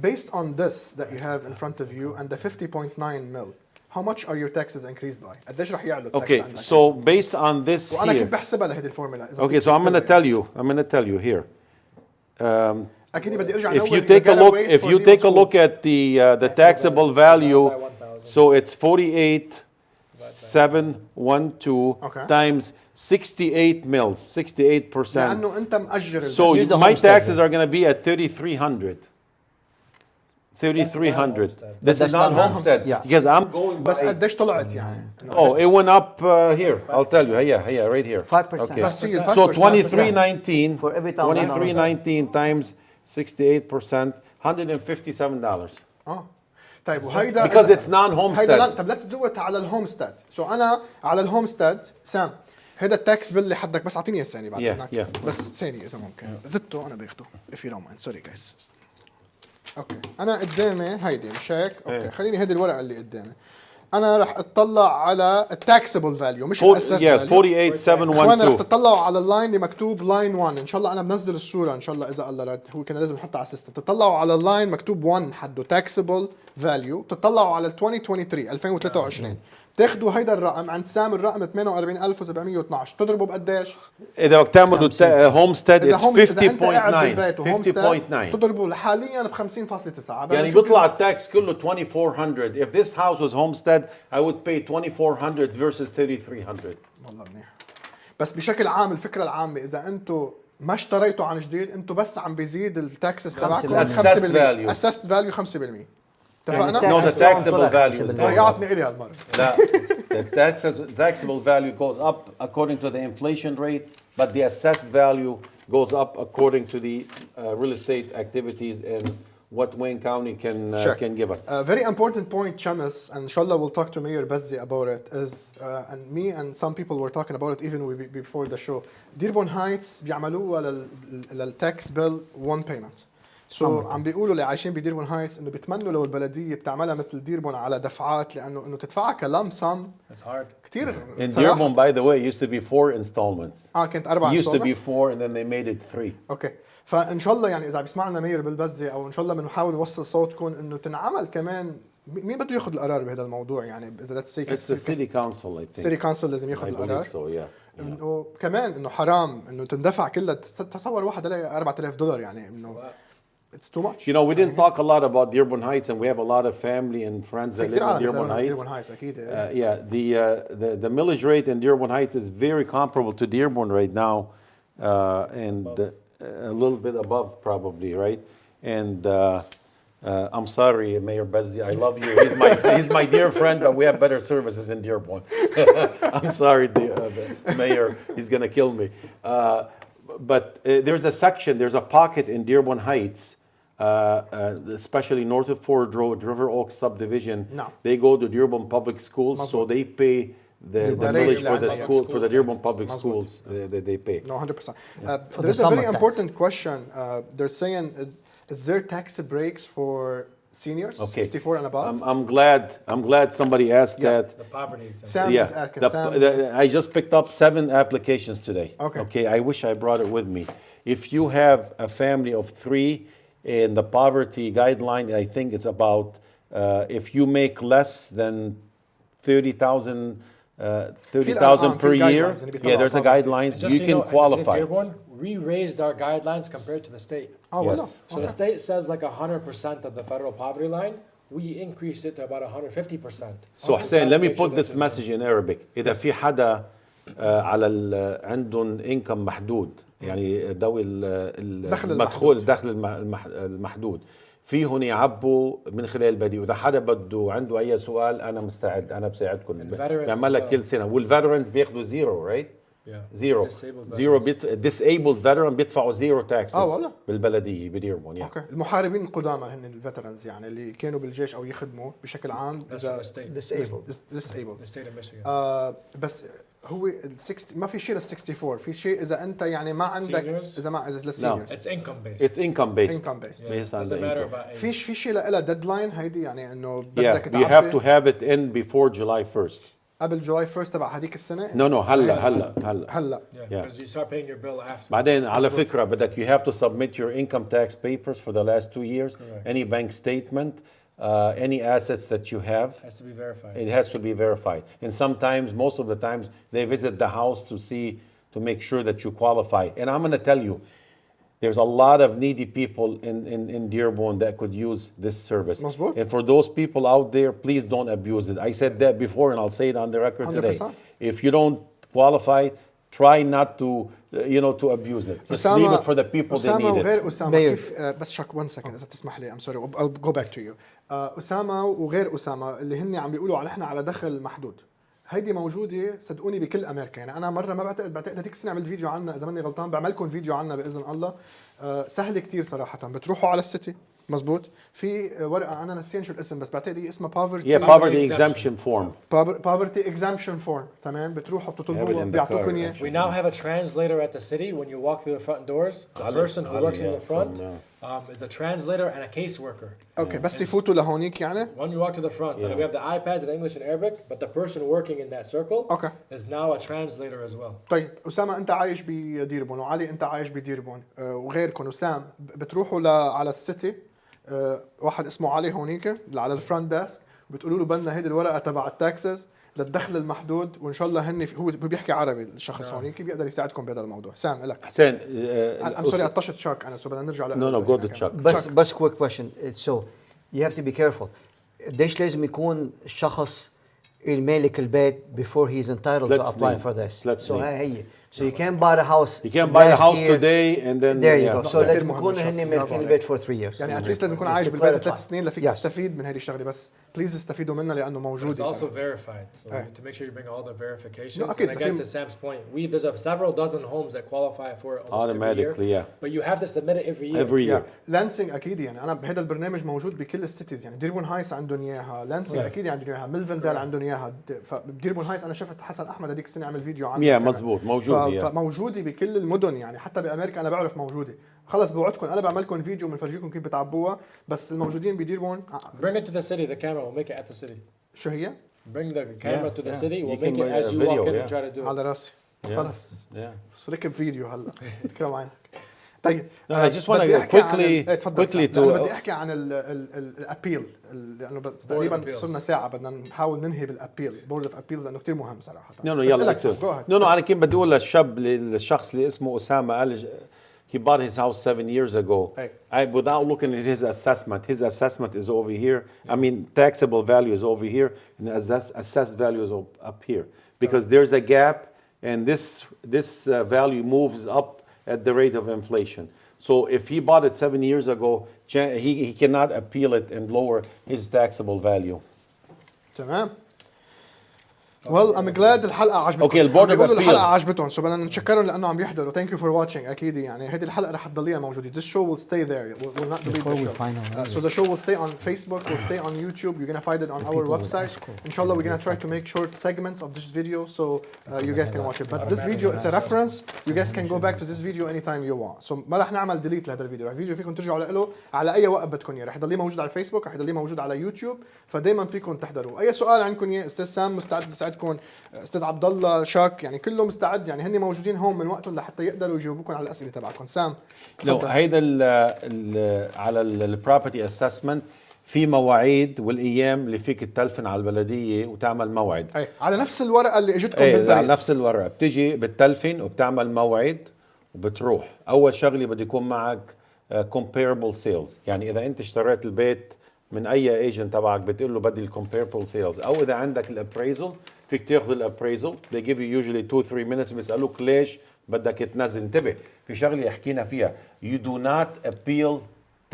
Based on this that you have in front of you and the 50.9 mil, how much are your taxes increased by? قديش رح يعلو التاكس Okay, عندك؟ so based on this وانا كنت here. بحسبها لهيدي الفورمولا. Okay, so I'm going to tell you here. اكيد بدي ارجع If you نقول take a gotta look, wait if for you the take a schools. look at the taxable value, By 1,000. so it's 48,712 Okay. times 68 mils, 68%. لانه انت مأجر So Use the my homestead taxes are going to be at 3,300. 3,300. non-homestead. This But is that's not not homestead homestead, yeah. because I'm going بس by. قديش طلعت يعني؟ Oh, it went up here. I'll tell you. Yeah, right here. 5%. Okay. بس هي So 5%. 2319, For every $1,000. 2319 times 68%, $157. طيب وهيدا Because it's هيدا لا non-homestead. طب let's do it على الهومستاد. سو انا على الهومستاد سام هيدا التاكس بيل اللي حدك بس اعطيني ثانيه بعد Yeah, اذنك yeah. بس ثانيه اذا ممكن زدته انا باخده if you don't mind sorry guys. اوكي انا قدامي هيدي مش هيك؟ اوكي خليني هيدي الورقه اللي قدامي. انا رح اطلع على التاكسبل فاليو مش الاساس Yeah, فاليو. اخواني رح 48,712. تطلعوا على اللاين اللي مكتوب لاين 1. ان شاء الله انا بنزل الصوره ان شاء الله اذا الله رد. هو كان لازم نحطها على السيستم. تطلعوا على اللاين مكتوب 1 حده تاكسبل فاليو. تطلعوا على 2023 2023 تاخذوا هيدا الرقم عند سام الرقم 48,712 تضربوا بقديش؟ إذا بتعملوا homestead اذا it's اذا انت قاعد بالبيت 50.9. وهومستاد 50.9. تضربوا حاليا ب 50.9 يعني بيطلع التاكس كله 2400. If this house was homestead, I would pay 2400 versus 3300. والله منيح. بس بشكل عام الفكره العامه اذا انتم ما اشتريتوا عن جديد انتم بس عم بيزيد التاكسس تبعكم 5%. Assessed value. اسست فاليو 5%. اتفقنا؟ No, the taxable value is going up. ضيعتني الي هالمره. لا, the taxable value goes up according to the inflation rate, but the assessed value goes up according to the real estate activities and what Wayne County can give us. A very important point, Chamis, and inshallah we'll talk to Mayor Bazzi about it, is, and me and some people were talking about it even before the show. Dearborn Heights بيعملوها للتاكس بيل one payment. So عم بيقولوا اللي عايشين بديربون هايتس انه بيتمنوا لو البلديه بتعملها مثل ديربون على دفعات لانه تدفعها كلام سم It's hard. كثير In صراحة. Dearborn, by the way, used to be 4 installments. كانت 4 Used to be installment. 4 and then they made it 3. اوكي فان شاء الله يعني اذا عم بيسمعنا مير بالبزه او ان شاء الله بنحاول نوصل صوتكم انه تنعمل كمان. مين بده ياخذ القرار بهذا الموضوع يعني اذا let's say It's the city council, I think. السيتي كونسل لازم ياخذ I القرار. believe so, yeah. انه كمان انه حرام انه تندفع كلها. تصور واحد عليه $4000 يعني انه it's too much. You know, we didn't talk a lot about Dearborn Heights, and we have a lot of family and friends في that كثير live in عالم Dearborn يقدرون Heights. Dearborn Heights اكيد. The millage rate in Dearborn Heights is very comparable to Dearborn right now, and a little bit above probably, right? And I'm sorry, Mayor Bezdi, I love you. He's my dear friend, but we have better services in Dearborn. I'm sorry, the mayor, he's gonna kill me. But there's a section, there's a pocket in Dearborn Heights, especially north of Ford Road, River Oaks subdivision. No. They go to Dearborn Public Schools, so they pay the village for the Public school, for the Dearborn school Public tax. Schools, they pay. No, 100%. For There's the a very summer tax. important question. They're saying, is there tax breaks for seniors, Okay. 64 and above? I'm glad somebody asked that. The poverty exemption. Sam Yeah, is asking. Sam, I just picked up 7 applications today. Okay. I wish I brought it with me. If you have a family of 3, and the poverty guideline, I think it's about if you make less than 30,000 per year. guidelines اللي بيطلعوا There's a poverty. guidelines. Just You so can know, in the state of qualify. Dearborn, we raised our guidelines compared to the state. oh, well, Yes. So the state says like 100% of the federal poverty line. We increased it to about 150%. So Hussein, let me Make sure put this that's message in Arabic. إذا في حدا على عندهم income محدود، يعني ذوي الدخل المحدود، فيهم يعبوا من خلال البديل. وإذا حدا بده عنده أي سؤال أنا مستعد، أنا بساعدكم. بعمل لك كل سنة. والveterans بياخذوا zero, right? Yeah. Zero. Disabled Zero. veterans. Disabled veteran بيدفعوا zero taxes. والله؟ بالبلدية بديربون. Yeah. اوكي. المحاربين القدامى هن الفيترنز يعني اللي كانوا بالجيش او يخدموا بشكل عام. That's from the state. disabled. The state of Michigan. بس هو ال 60 ما في شيء لل 64، في شيء اذا انت يعني ما عندك Seniors? اذا للسينيورز. It's income based. It's income based. income based. Yeah, Based on doesn't the matter income. about age. في شيء لها ديدلاين هيدي يعني انه Yeah, بدك you have to تعبي have it in before July 1st. قبل جولاي 1 تبع هذيك السنه. No, هلا. هلا. Yeah, because you start paying your bill after. بعدين على فكرة بدك you have to submit your income tax papers for the last 2 years. Correct. Any bank statement, any assets that you have, Has to be verified. it has to be verified. And sometimes, most of the times, they visit the house to make sure that you qualify. And I'm going to tell you, there's a lot of needy people in Dearborn that could use this service. مظبوط. And for those people out there, please don't abuse it. I said that before, and I'll say it on the record today. 100%. If you don't qualify, try not to, to abuse it. Just leave it for the people that أسامة need it. وغير أسامة Mayor. كيف بس شك 1 second إذا بتسمح لي. I'm sorry I'll go back to you. أسامة وغير أسامة اللي هن عم بيقولوا على إحنا على دخل محدود. هيدي موجودة صدقوني بكل أمريكا. يعني أنا مرة ما بعتقد هذيك السنة عملت فيديو عنها إذا ماني غلطان، بعملكم فيديو عنها بإذن الله. سهل كتير صراحة. بتروحوا على السيتي مزبوط، في ورقة أنا نسيان شو الاسم بس بعتقد هي اسمها Poverty exemption form. poverty exemption form. تمام. بتروحوا بتطلبوها بيعطوكم إياه. We now have a translator at the city. When you walk through the front doors, the person who works in the front is a translator and a caseworker. اوكي بس يفوتوا لهونيك يعني. When you walk to the front, we have the iPads in English and Arabic, but the person working in that circle Okay. is now a translator as well. طيب أسامة أنت عايش بديربون وعلي أنت عايش بديربون وغيركم وسام بتروحوا على السيتي. واحد اسمه علي هونيك اللي على الفرونت ديسك بتقولوا له بدنا هيدي الورقة تبع التاكسز للدخل المحدود وإن شاء الله هو بيحكي عربي الشخص هونيك بيقدر يساعدكم بهذا الموضوع. سام لك. حسين I'm sorry قطشت شاك أنا بدنا نرجع No, go to Chuck. بس quick question. So you have to be careful. قديش لازم يكون الشخص المالك البيت before he is entitled to Let's apply name. for this. Let's So name. هي. So you can't buy a house. You can't buy a last house year. today and then There you yeah. go. So كتير لازم مهم يكونوا شاب. هن برافو مالكين عليك. البيت for 3 years. يعني اتليست لازم يكون Just عايش to بالبيت clarify. 3 سنين لفيك Yes. تستفيد من هذه الشغله بس بليز استفيدوا منها لانه But it's موجوده. also verified, so you have to make sure you bring all the verifications. No, okay, and it's again, a to Sam's point, there's several dozen homes that qualify for it almost Automatically, every year. yeah. But you have to submit it every year. Every year. لانسينج اكيد يعني انا بهذا البرنامج موجود بكل السيتيز يعني ديربون هايس عندهم اياها، لانسينج اكيد عندهم اياها، ميلفندال عندهم اياها. فديربون هايس انا شفت حسن احمد هذيك السنه عمل فيديو عنها. مزبوط موجود. فموجوده بكل المدن يعني حتى بامريكا انا بعرف موجوده. خلص بوعدكم انا بعملكم فيديو بنفرجيكم كيف بتعبوها بس الموجودين بديربون. Bring it to the city. The camera will make it at the city. شو هي؟ Bring the camera to the city. We'll You can make it make as a you video, walk in yeah. and try to do it. على راسي. خلص. Yeah. ركب فيديو هلا. تكرم عينك. طيب No, I just wanna بدي أحكي عن quickly- تفضل quickly سام. to- أنا بدي احكي عن الابيل لانه تقريبا appeals. صرنا ساعه بدنا نحاول ننهي بالابيل بورد اوف ابيلز لانه كثير مهم صراحه. No, no, يلا أسألك سام. Go ahead. No, no, أنا كنت بدي أقول للشخص اللي اسمه أسامة قال he bought his house 7 years ago. أي. Without looking at his assessment is over here. I mean, taxable value is over here, and assessed value is up here. Because there's a gap, and this value moves up at the rate of inflation. So if he bought it 7 years ago, he cannot appeal it and lower his taxable value. تمام. Well, I'm glad الحلقة عجبتكم. Okay, البورد عم بيقولوا appeal. الحلقة عجبتهم، سو بدنا نتشكرهم لأنه عم يحضروا. Thank you for watching. أكيد يعني هذه الحلقة رح تضليها موجودة. This show will stay there. We'll not delete Before the we show. finalize So the show will stay on Facebook, will stay on YouTube. You're gonna find it on our website. Inshallah, we're gonna try to make short segments of this video so you guys can watch it. But this video is a reference. You guys can go back to this video anytime you want. So ما رح نعمل delete لهذا الفيديو. الفيديو فيكم ترجعوا له على أي وقت بدكم إياه. رح يضل موجود على الفيسبوك، رح يضل موجود على يوتيوب. فدايما فيكم تحضروا. أي سؤال عندكم إياه أستاذ سام مستعد يساعدكم. استاذ عبد الله شاك يعني كله مستعد يعني هن موجودين هون من وقتهم لحتى يقدروا يجاوبوكم على الاسئله تبعكم. سام لو هيدا على البروبرتي اسسمنت في مواعيد والايام اللي فيك تتلفن على البلديه وتعمل موعد. اي على نفس الورقه اللي اجتكم ايه بالبريد. على نفس الورقه بتيجي بتتلفن وبتعمل موعد وبتروح. اول شغله بده يكون معك comparable sales. يعني اذا انت اشتريت البيت من اي ايجنت تبعك بتقول له بدي الكومبيربل سيلز، او اذا عندك الابريزل فيك تاخذ الابريزل. they give you usually 2-3 minutes بيسالوك ليش بدك تنزل. انتبه في شغله حكينا فيها، you do not appeal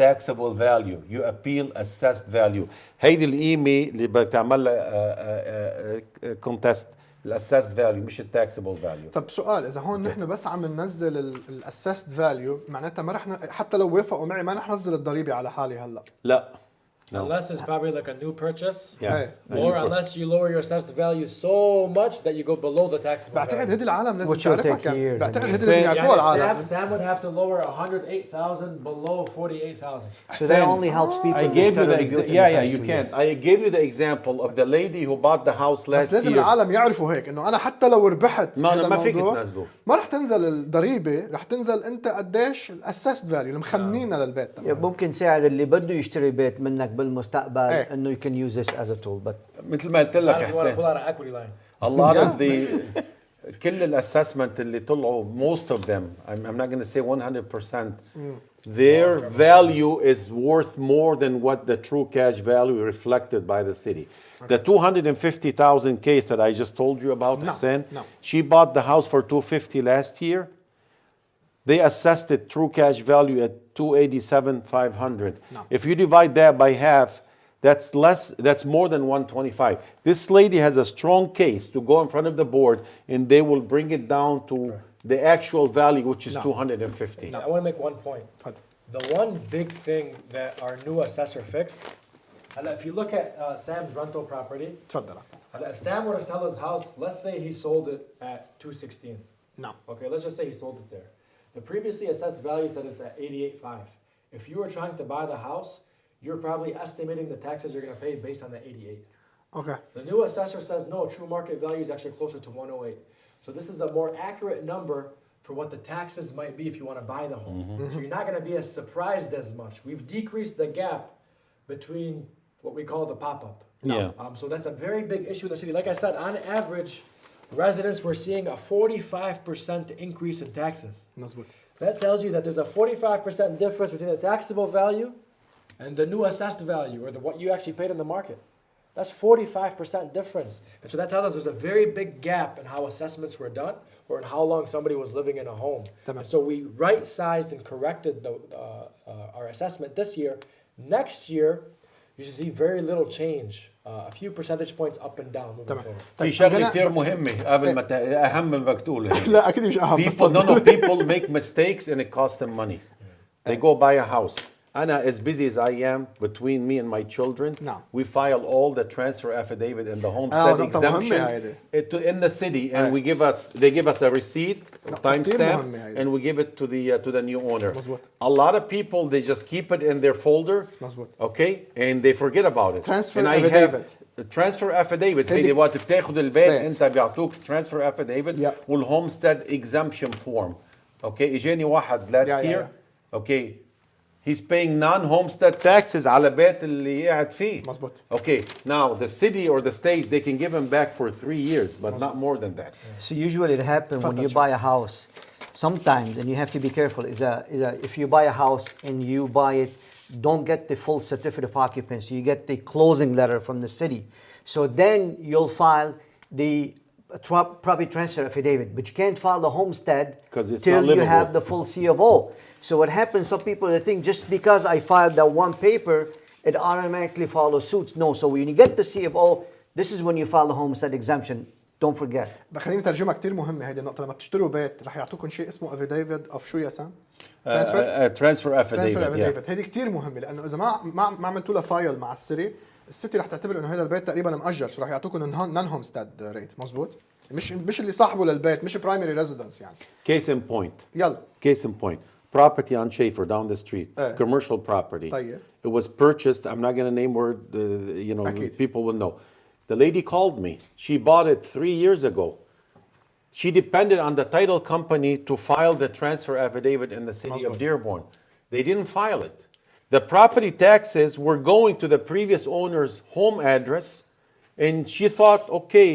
taxable value, you appeal assessed value. هيدي القيمه اللي بتعمل لها contest الاسست فاليو مش التاكسبل فاليو. طب سؤال، اذا هون نحن بس عم ننزل الاسست فاليو معناتها ما رح حتى لو وافقوا معي ما رح ننزل الضريبه على حالي هلا. لا. No. Unless it's probably like a new purchase, yeah. or unless you lower your assessed value so much that you go below the taxable بعتقد value. هدي العالم لازم تعرفها كان. بعتقد هدي Hussein, لازم يعرفوها العالم. Sam would have to lower 108,000 below 48,000. So that only helps people. I gave you the example. you can. I gave you the example of the lady who bought the house last بس لازم year. العالم يعرفوا هيك انه انا حتى لو ربحت هذا ما فيك الموضوع تنزله. ما رح تنزل الضريبه، رح تنزل انت قديش الاسست فاليو اللي مخمنينها للبيت تبعك. ممكن ساعد اللي بده يشتري بيت منك بالمستقبل انه you can use this as a tool. But مثل ما قلت لك Not if you want to حسين. pull out an equity line. A lot of the كل الاسسمنت اللي طلعوا most of them I'm not going to say 100% their value is worth more than what the true cash value reflected by the city. The 250,000 case that I just told you about, Hussein, she bought the house for 250 last year. They assessed it true cash value at 287,500. If you divide that by half, that's less. That's more than 125. This lady has a strong case to go in front of the board, and they will bring it down to the actual value, which is 250. I want to make one point. The one big thing that our new assessor fixed, if you look at Sam's rental property, تفضل. if Sam were to sell his house, let's say he sold it at 216. نعم. Okay, let's just say he sold it there. The previously assessed value said it's at 88.5. If you were trying to buy the house, you're probably estimating the taxes you're going to pay based on the 88. Okay. The new assessor says no, true market value is actually closer to 108. So this is a more accurate number for what the taxes might be if you want to buy the home. So you're not going to be as surprised as much. We've decreased the gap between what we call the pop-up. Yeah. So that's a very big issue in the city. Like I said, on average, residents were seeing a 45% increase in taxes. مزبوط. That tells you that there's a 45% difference between the taxable value and the new assessed value, or what you actually paid in the market. That's 45% difference. And so that tells us there's a very big gap in how assessments were done or in how long somebody was living in a home. And so we right-sized and corrected our assessment this year. Next year, you should see very little change. A few percentage points up and down moving forward. في شغله كثير مهمه قبل ما اهم من بدك تقولها. لا اكيد مش اهم. People make mistakes and it costs them money. They go buy a house. Anna, as busy as I am, between me and my children, we file all the transfer affidavit and the homestead exemption in the city, and they give us a receipt, timestamp, and we give it to the new owner. A lot of people, they just keep it in their folder, okay, and they forget about it. Transfer affidavit. Transfer affidavit. هيدي وقت بتاخذ البيت انت بيعطوك transfer affidavit والhomestead exemption form. Okay, اجاني واحد last year. Okay, he's paying non-homestead taxes على بيت اللي قاعد فيه. مظبوط. Okay, now the city or the state, they can give him back for 3 years, but not more than that. So usually it happens when you تفضل buy a house. Sometimes, and you have to be careful, if you buy a house and you buy it, don't get the full certificate of occupancy. You get the closing letter from the city. So then you'll file the property transfer affidavit, but you can't file the homestead 'Cause it's till not you have livable. the full C of O. So what happens, some people they think just because I filed that one paper, it automatically follows suits. No, so when you get the C of O, this is when you file the homestead exemption. Don't forget. خليني ترجمها كتير مهمة هيدي النقطة. لما بتشتروا بيت رح يعطوكم شيء اسمه affidavit of شو يا سام؟ Transfer affidavit. ترانسفير Yeah. افيديفيت. هيدي كتير مهمة لأنه إذا ما عملتوا لها فايل مع السيتي رح تعتبر إنه هذا البيت تقريبا مأجر، شو رح يعطوكم نون هومستاد ريت. مزبوط؟ مش اللي صاحبه للبيت، مش برايمري ريزيدنس يعني. Case in point. يلا. Case in point. Property on Schaefer down the street. Commercial property. طيب. It was purchased. I'm not going to name where أكيد. people will know. The lady called me. She bought it 3 years ago. She depended on the title company to file the transfer affidavit in the city of Dearborn. They didn't file it. The property taxes were going to the previous owner's home address, and she thought, okay,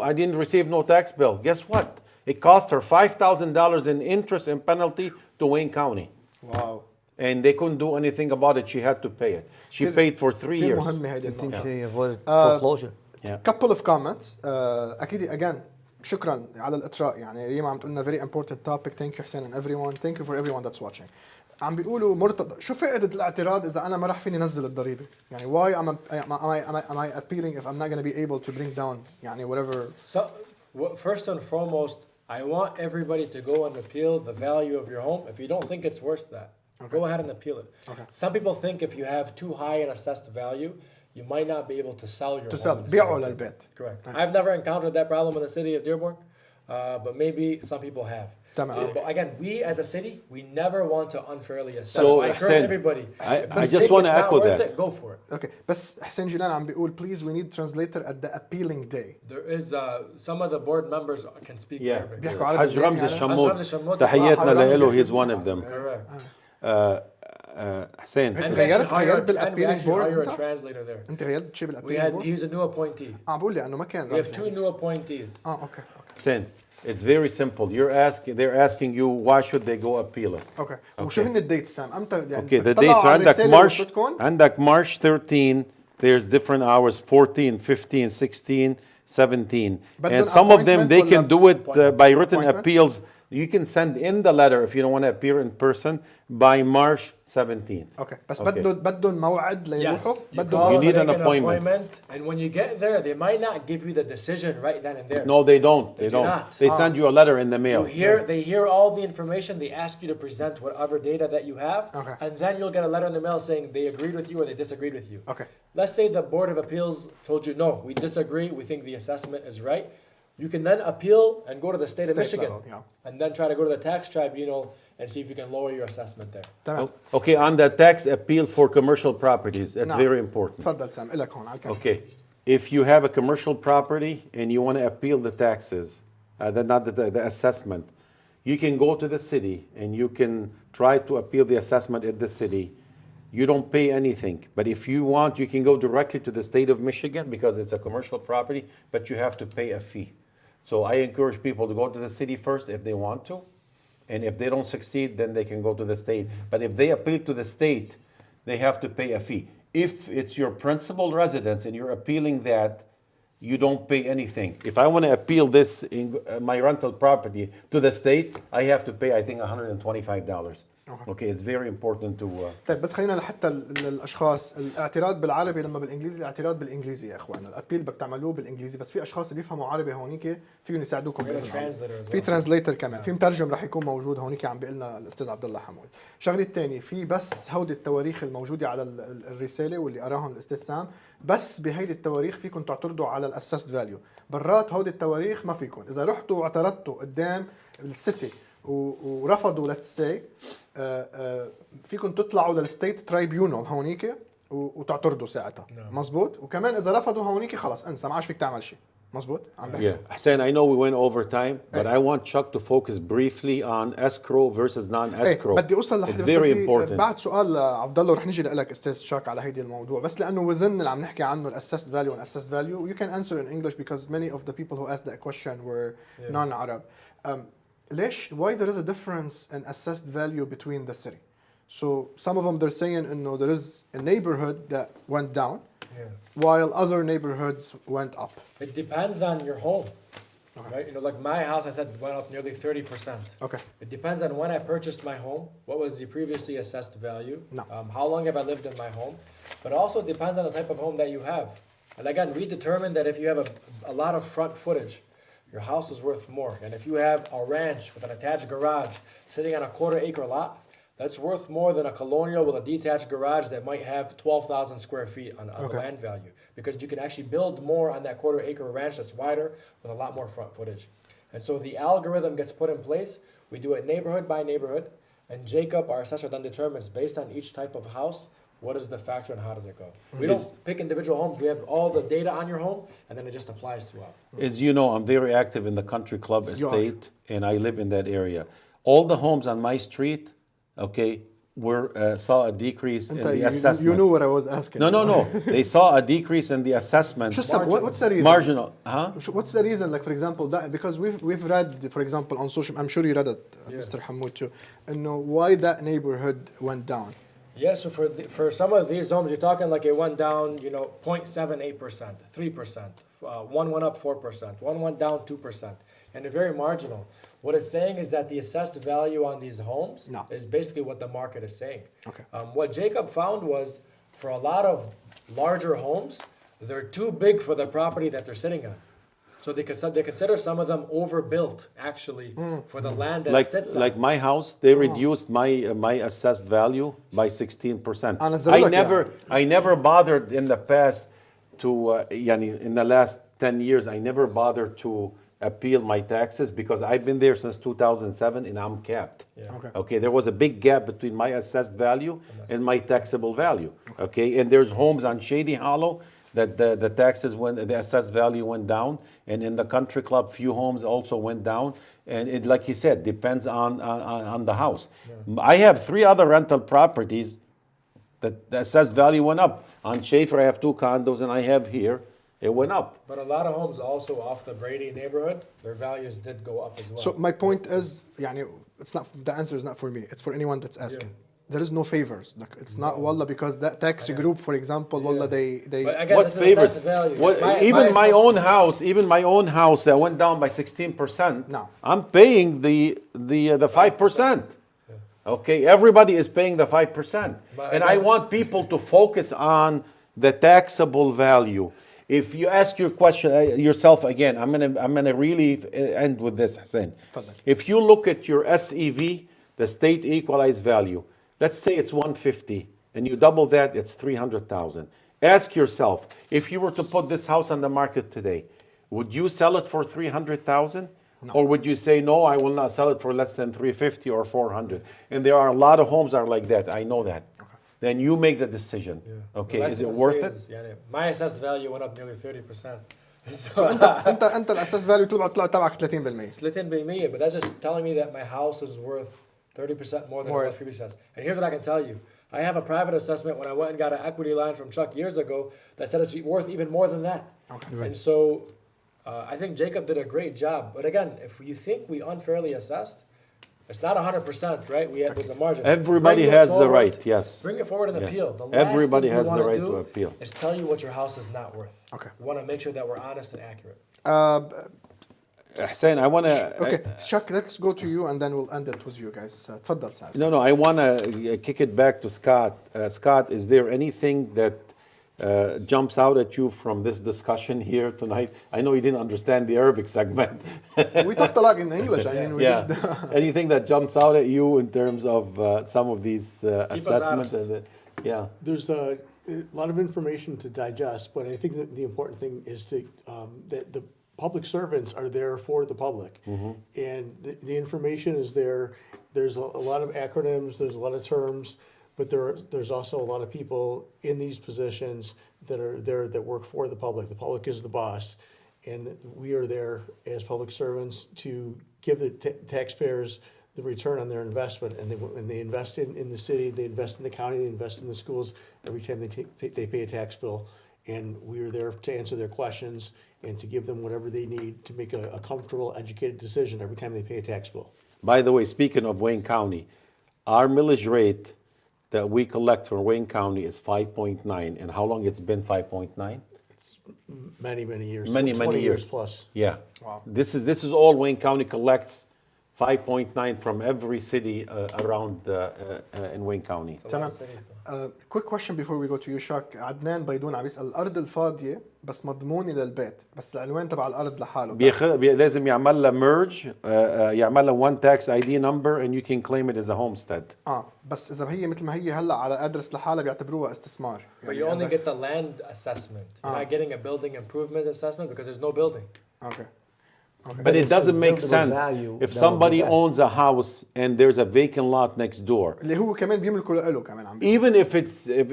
I didn't receive no tax bill. Guess what? It cost her $5,000 in interest and penalty to Wayne County. واو. And they couldn't do anything about it. She had to pay it. She paid for 3 كتير years. مهمة هيدي I think النقطة. they avoided foreclosure. Yeah. couple of comments. أكيد again شكرا على الإطراء. يعني ريما عم تقولنا very important topic. Thank you حسين and everyone. Thank you for everyone that's watching. عم بيقولوا مرتضى شو فائدة الاعتراض إذا أنا ما راح فيني نزل الضريبة؟ يعني why am I appealing if I'm not going to be able to bring down يعني whatever. So, first and foremost, I want everybody to go and appeal the value of your home. If you don't think it's worth that, go ahead and appeal it. Okay. Some people think if you have too high an assessed value, you might not be able to sell your To home. sell. in the بيعوا city of للبيت. Dearborn. Correct. I've never encountered that problem in the city of Dearborn, but maybe some people have. تمام. But again, we as a city, we never want to unfairly assess. So, I encourage Hussein, everybody. I If just it's wanna not echo worth that. it, go for it. Okay. بس حسين جيلان عم بيقول please we need translator at the appealing day. There is some of the board members can speak Yeah. Arabic. بيحكوا عربي. حج رمزي يعني حج رمزي الشمود. الشمود. تحياتنا حج رمزي له. He's بيحكوا one of them. Correct. حسين. And we غيرت actually hire- بالappealing and we actually board hire a أنت؟ translator there. أنت غيرت شيء We بالappealing had board؟ he's a new appointee. بقول لي إنه ما كان We have رمزي two يعني. new appointees. أوكي. Hussein, it's very simple. They're asking you why should they go appeal it. اوكي وشو هن الديتس سام امتى يعني Okay, the بتطلعوا dates على عندك الرسالة March وصلتكم؟ عندك March 13. There's different hours 14, 15, 16, 17. بدهم And some of them they appointment can do it by written Appointment? appeals. You can send in the letter if you don't want to appear in person by March 17th. اوكي بس Okay. بدهم موعد ليروحوا Yes. You بدهم call You and need make an appointment. And when you get there, they might not give you the decision right then and there. No, they don't. They do don't. not. They send you a letter in the mail. They hear all the information. They ask you to present whatever data that you have, Okay. and then you'll get a letter in the mail saying they agreed with you or they disagreed with you. Okay. Let's say the Board of Appeals told you no, we disagree. We think the assessment is right. You can then appeal and go to the state of State Michigan, level, yeah. and then try to go to the tax tribunal and see if you can lower your assessment there. تمام Okay, on the tax appeal for commercial properties, that's نعم. very important. تفضل سام إلك هون على الكلام. Okay, if you have a commercial property and you want to appeal the taxes, the assessment, you can go to the city and you can try to appeal the assessment at the city. You don't pay anything. But if you want, you can go directly to the state of Michigan because it's a commercial property, but you have to pay a fee. So I encourage people to go to the city first if they want to. And if they don't succeed, then they can go to the state. But if they appeal to the state, they have to pay a fee. If it's your principal residence and you're appealing that, you don't pay anything. If I want to appeal this in my rental property to the state, I have to pay, I think, $125. Okay, it's very important to... طيب بس خلينا لحتى الاشخاص الاعتراض بالعربي لما بالانجليزي الاعتراض بالانجليزي يا اخوان الابيل بدك تعملوه بالانجليزي بس في اشخاص اللي بيفهموا عربي هونيك فيهم يساعدوكم We have a بإذن الله. translator as في well. ترانزليتر كمان في مترجم رح يكون موجود هونيك عم بيقول لنا الاستاذ عبد الله حمود. شغله الثانيه في بس هودي التواريخ الموجوده على الرساله واللي قراهم الاستاذ سام بس بهيدي التواريخ فيكم تعترضوا على الاسست فاليو برات هودي التواريخ ما فيكم اذا رحتوا واعترضتوا قدام السيتي ورفضوا ليتس سي فيكم تطلعوا للستيت ترايبيونال هونيك وتعترضوا ساعتها مزبوط وكمان اذا رفضوا هونيك خلص انسى ما عادش فيك تعمل شيء مزبوط عم بحكي. Yeah, Hussein, I know we went over time, but I want Chuck to focus briefly on escrow versus non-escrow. بدي اوصل It's لحد بس very بدي important. بعد سؤال لعبد الله ورح نجي لك استاذ شاك على هيدي الموضوع بس لانه وزن اللي عم نحكي عنه الاسست فاليو والاسست فاليو you can answer in English because many of the people who asked that question were non-Arab. ليش why there is a difference in assessed value between the city? So some of them they're saying انه there is a neighborhood that went down while other neighborhoods went up. It depends on your home, right? You know, like my house, I said, went up nearly 30%. Okay. It depends on when I purchased my home, what was the previously assessed value, No. How long have I lived in my home, but also it depends on the type of home that you have. And again, we determined that if you have a lot of front footage, your house is worth more. And if you have a ranch with an attached garage sitting on a 1/4 acre lot, that's worth more than a colonial with a detached garage that might have 12,000 square feet on the land value. Because you can actually build more on that 1/4 acre ranch that's wider with a lot more front footage. And so the algorithm gets put in place. We do it neighborhood by neighborhood. And Jacob, our assessor, then determines based on each type of house, what is the factor and how does it go. We don't pick individual homes. We have all the data on your home, and then it just applies throughout. As you know, I'm very active in the country club estate, and I live in that area. All the homes on my street, okay, saw a decrease in the assessment. You knew what I was asking. No. They saw a decrease in the assessment. What's the reason? Marginal, huh? What's the reason? Like for example, that, because we've read, for example, on social. I'm sure you read it, Mr. Hamoud too. And know why that neighborhood went down. Yeah, so for some of these homes, you're talking like it went down, 0.78%, 3%. One went up 4%. One went down 2%. And they're very marginal. What it's saying is that the assessed value on these homes is basically what the market is saying. Okay. What Jacob found was for a lot of larger homes, they're too big for the property that they're sitting on. So they consider some of them overbuilt, actually, for the land that it sits on. Like my house, they reduced my assessed value by 16%. I never bothered in the past to, in the last 10 years, I never bothered to appeal my taxes because I've been there since 2007 and I'm capped. Yeah. Okay, there was a big gap between my assessed value and my taxable value. Okay, and there's homes on Shady Hollow that the assessed value went down, and in the country club, few homes also went down. And it, like you said, depends on the house. Yeah. I have 3 other rental properties that the assessed value went up. On Schaefer, I have 2 condos, and I have here. It went up. But a lot of homes also off the Brady neighborhood, their values did go up as well. So my point is, it's not the answer is not for me. It's for anyone that's asking. There is no favors. Like it's not wallah because that tax group, for example, wallah they. But again, what favors? Even my own house that went down by 16%. No. I'm paying the 5%. Okay, everybody is paying the 5%, and I want people to focus on the taxable value. If you ask your question yourself again, I'm gonna really end with this, Hussein. If you look at your SEV, the state equalized value, let's say it's 150, and you double that, it's 300,000. Ask yourself, if you were to put this house on the market today, would you sell it for 300,000? No. Or would you say, no, I will not sell it for less than 350 or 400? And there are a lot of homes are like that, I know that. Then you make the decision. Yeah. Okay, is it worth it? My assessed value went up nearly 30%. So انت الاساس فاليو تبعك 30%. But that's just telling me that my house is worth 30% more than it was previously. And here's what I can tell you. I have a private assessment when I went and got an equity line from Chuck years ago that said it's worth even more than that. Okay. And so I think Jacob did a great job. But again, if you think we unfairly assessed, it's not 100%, right? There's a margin. Everybody has the right, yes. Bring it forward and appeal. The last Everybody thing has the right to appeal. Is tell you what your house is not worth. Okay. We want to make sure that we're honest and accurate. Hussein, I want to... Okay, Chuck, let's go to you and then we'll end it with you guys. تفضل سعد. No, I want to kick it back to Scott. Scott, is there anything that jumps out at you from this discussion here tonight? I know you didn't understand the Arabic segment. We talked a lot in English. I mean, we did. Anything that jumps out at you in terms of some of these assessments? There's a lot of information to digest, but I think that the important thing is that the public servants are there for the public, and the information is there. There's a lot of acronyms. There's a lot of terms. But there's also a lot of people in these positions that are there that work for the public. The public is the boss. And we are there as public servants to give the taxpayers the return on their investment. And when they invest in the city, they invest in the county, they invest in the schools every time they pay a tax bill. And we are there to answer their questions and to give them whatever they need to make a comfortable, educated decision every time they pay a tax bill. By the way, speaking of Wayne County, our millage rate that we collect from Wayne County is 5.9. And how long it's been 5.9? It's many, many years. Many 20 years plus. Yeah. Wow. This is all Wayne County collects, 5.9 from every city around in Wayne County. It's a lot of cities, though. Quick question before we go to you شاك. عدنان بيضون عم بيسأل الأرض الفاضية بس مضمونة للبيت بس العنوان تبع الأرض لحاله. لازم يعمل لها merge, يعمل لها one tax ID number and you can claim it as a homestead. بس إذا هي مثل ما هي هلا على أدرس لحالها بيعتبروها استثمار. But you only get the land assessment. You're not getting a building improvement assessment because there's no building. Okay. But it doesn't make buildable sense value if that somebody would be owns a house and there's a vacant lot next door. اللي هو كمان بيملكوا له كمان عم بيقول. Even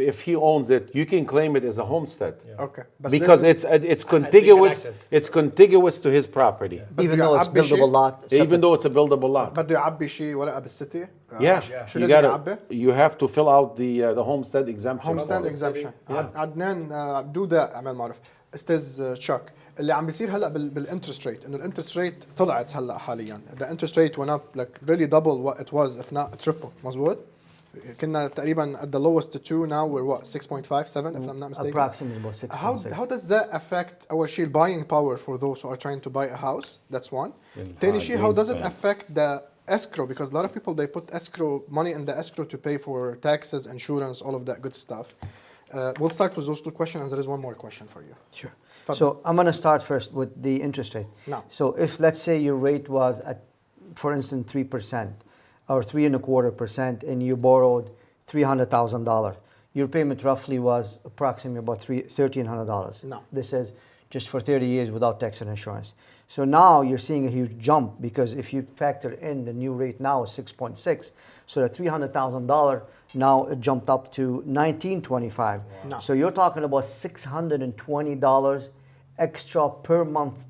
if he owns it, you can claim it as a homestead. Okay. بس Because لازم- it's contiguous. connected. It's contiguous to his property, Even though it's يعبي شيء؟ buildable lot. even though it's a buildable lot. بده يعبي شيء ورقة بالستي. Yeah, شو you لازم يعبي؟ you have to fill out the homestead exemption. Homestead exemption. عدنان do that اعمل معروف. استاذ شاك اللي عم بيصير هلا بالانترست ريت انه الانترست ريت طلعت هلا حاليا. The interest rate went up like really double what it was if not triple. مزبوط؟ كنا تقريبا at the lowest to 2 now we're what 6.57 if I'm not mistaken. Approximately about 6.6. How does that affect أول شيء buying power for those who are trying to buy a house? That's one. تاني شيء how does it affect the escrow because a lot of people they put escrow money in the escrow to pay for taxes, insurance, all of that good stuff. We'll start with those two questions and there is one more question for you. Sure. Fadl. So I'm going to start first with the interest rate. No. So if let's say your rate was at, for instance, 3% or 3.25%, and you borrowed $300,000, your payment roughly was approximately about $1,300. No. This is just for 30 years without tax and insurance. So now you're seeing a huge jump because if you factor in the new rate now is 6.6, so the $300,000 now it jumped up to $1,925. No. So you're talking about $620 extra per month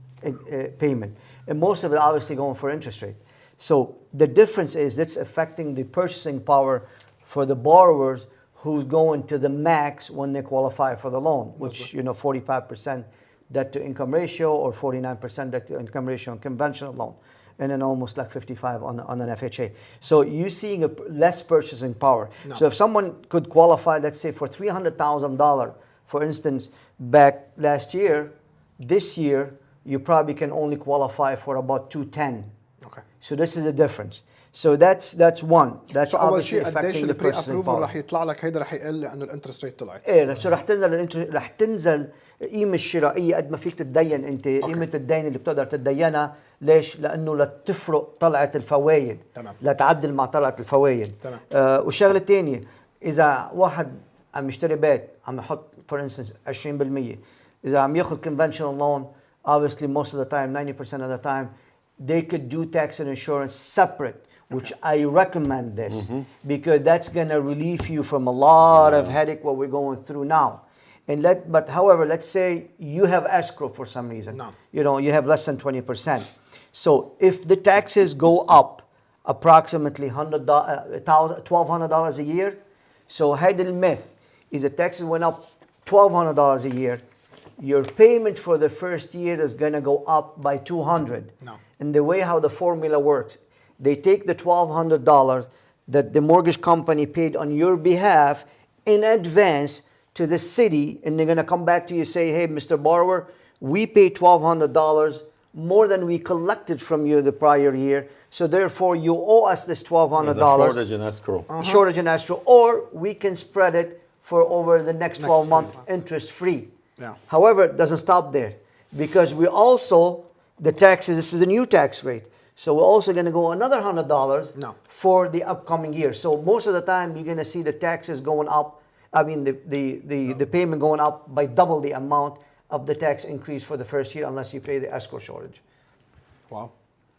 payment, and most of it obviously going for interest rate. So the difference is that's affecting the purchasing power for the borrowers who's going to the max when they qualify for the loan, which 45% debt to income ratio or 49% debt to income ratio on conventional loan, and then almost like 55 on an FHA. So you're seeing a less purchasing power. No. So if someone could qualify, let's say for $300,000, for instance, back last year, this year you probably can only qualify for about 210. Okay. So this is the difference. So that's one. That's So أول obviously شيء قديش affecting the البري purchasing ابروفل power. رح يطلع لك هيدا رح يقل لأنه الانترست ريت طلعت. ايه رح تنزل رح تنزل القيمه الشرائيه قد ما فيك تتدين انت قيمه الدين اللي بتقدر تتدينها. ليش؟ لانه لتفرق طلعت الفوائد. تمام. لتعدل مع طلعت الفوائد. تمام. والشغله الثانيه اذا واحد عم يشتري بيت عم يحط for instance 20%، اذا عم ياخذ conventional loan obviously most of the time 90% of the time they could do tax and insurance separate, which I recommend this because that's going to relieve you from a lot of headache what we're going through now. But however, let's say you have escrow for some reason. No. You have less than 20%. So if the taxes go up approximately $1,200 a year, so had the myth is the taxes went up $1,200 a year, your payment for the first year is going to go up by $200. No. And the way how the formula works, they take the $1,200 that the mortgage company paid on your behalf in advance to the city, and they're going to come back to you and say, hey, Mr. Borrower, we paid $1,200 more than we collected from you the prior year, so therefore you owe us this $1,200. There's a shortage in escrow. Shortage in escrow, or we can spread it for over the next 12 months 3 months. interest free. Yeah. However, it doesn't stop there because we also, the taxes, this is a new tax rate. So we're also going to go another $100 No. for the upcoming year. So most of the time you're going to see the taxes going up. I mean the payment going up by double the amount of the tax increase for the first year unless you pay the escrow shortage. Wow.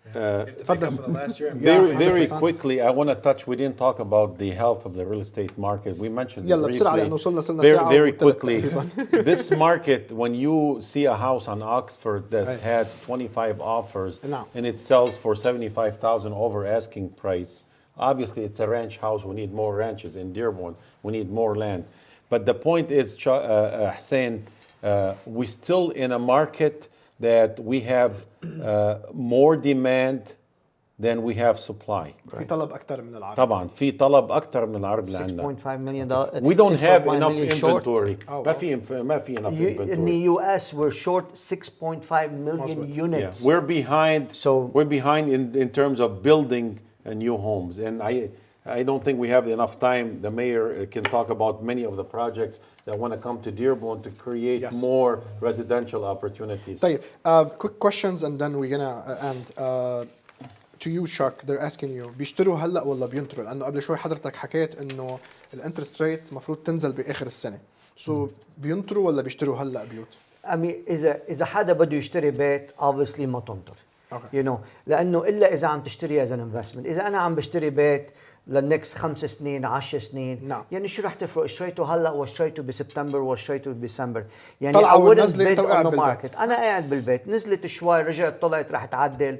You have to pick up for the last year. and Yeah, Very 100%. quickly, I want to touch. We didn't talk about the health of the real estate market. We mentioned it يلا بسرعة briefly. لأنه صرنا Very, ساعة very وثلاث quickly. تقريباً. This market, when you see a house on Oxford that Right. has 25 offers No. and it sells for 75,000 over asking price, obviously it's a ranch house. We need more ranches in Dearborn. We need more land. But the point is, Hussein, we're still in a market that we have more demand than we have supply. في طلب أكثر من العرض. طبعا في طلب أكثر من العرض اللي عندنا. $6.5 million. We don't have 6.5 enough million short. inventory. Oh, ما في enough In the inventory. US, we're short 6.5 million مظبوط. Yeah. units. We're behind. So- we're behind in terms of building new homes, and I don't think we have enough time. The mayor can talk about many of the projects that want to come to Dearborn to create Yes. more residential opportunities. طيب, quick questions and then we're gonna end. To you, Chuck, they're asking you بيشتروا هلا ولا بينطروا؟ لأنه قبل شوي حضرتك حكيت إنه الانترست ريت المفروض تنزل بآخر السنة. So بينطروا ولا بيشتروا هلا بيوت؟ I mean, إذا حدا بده يشتري بيت obviously ما تنطر. Okay. You know, لأنه إلا إذا عم تشتري as an investment. إذا أنا عم بشتري بيت للنكست 5 سنين 10 سنين نعم. يعني شو رح تفرق اشتريته هلا واشتريته بسبتمبر واشتريته بديسمبر يعني طلعوا I wouldn't ونزلت bid وقاعد on the بالبيت. market. انا قاعد بالبيت نزلت شوي رجعت طلعت رح تعدل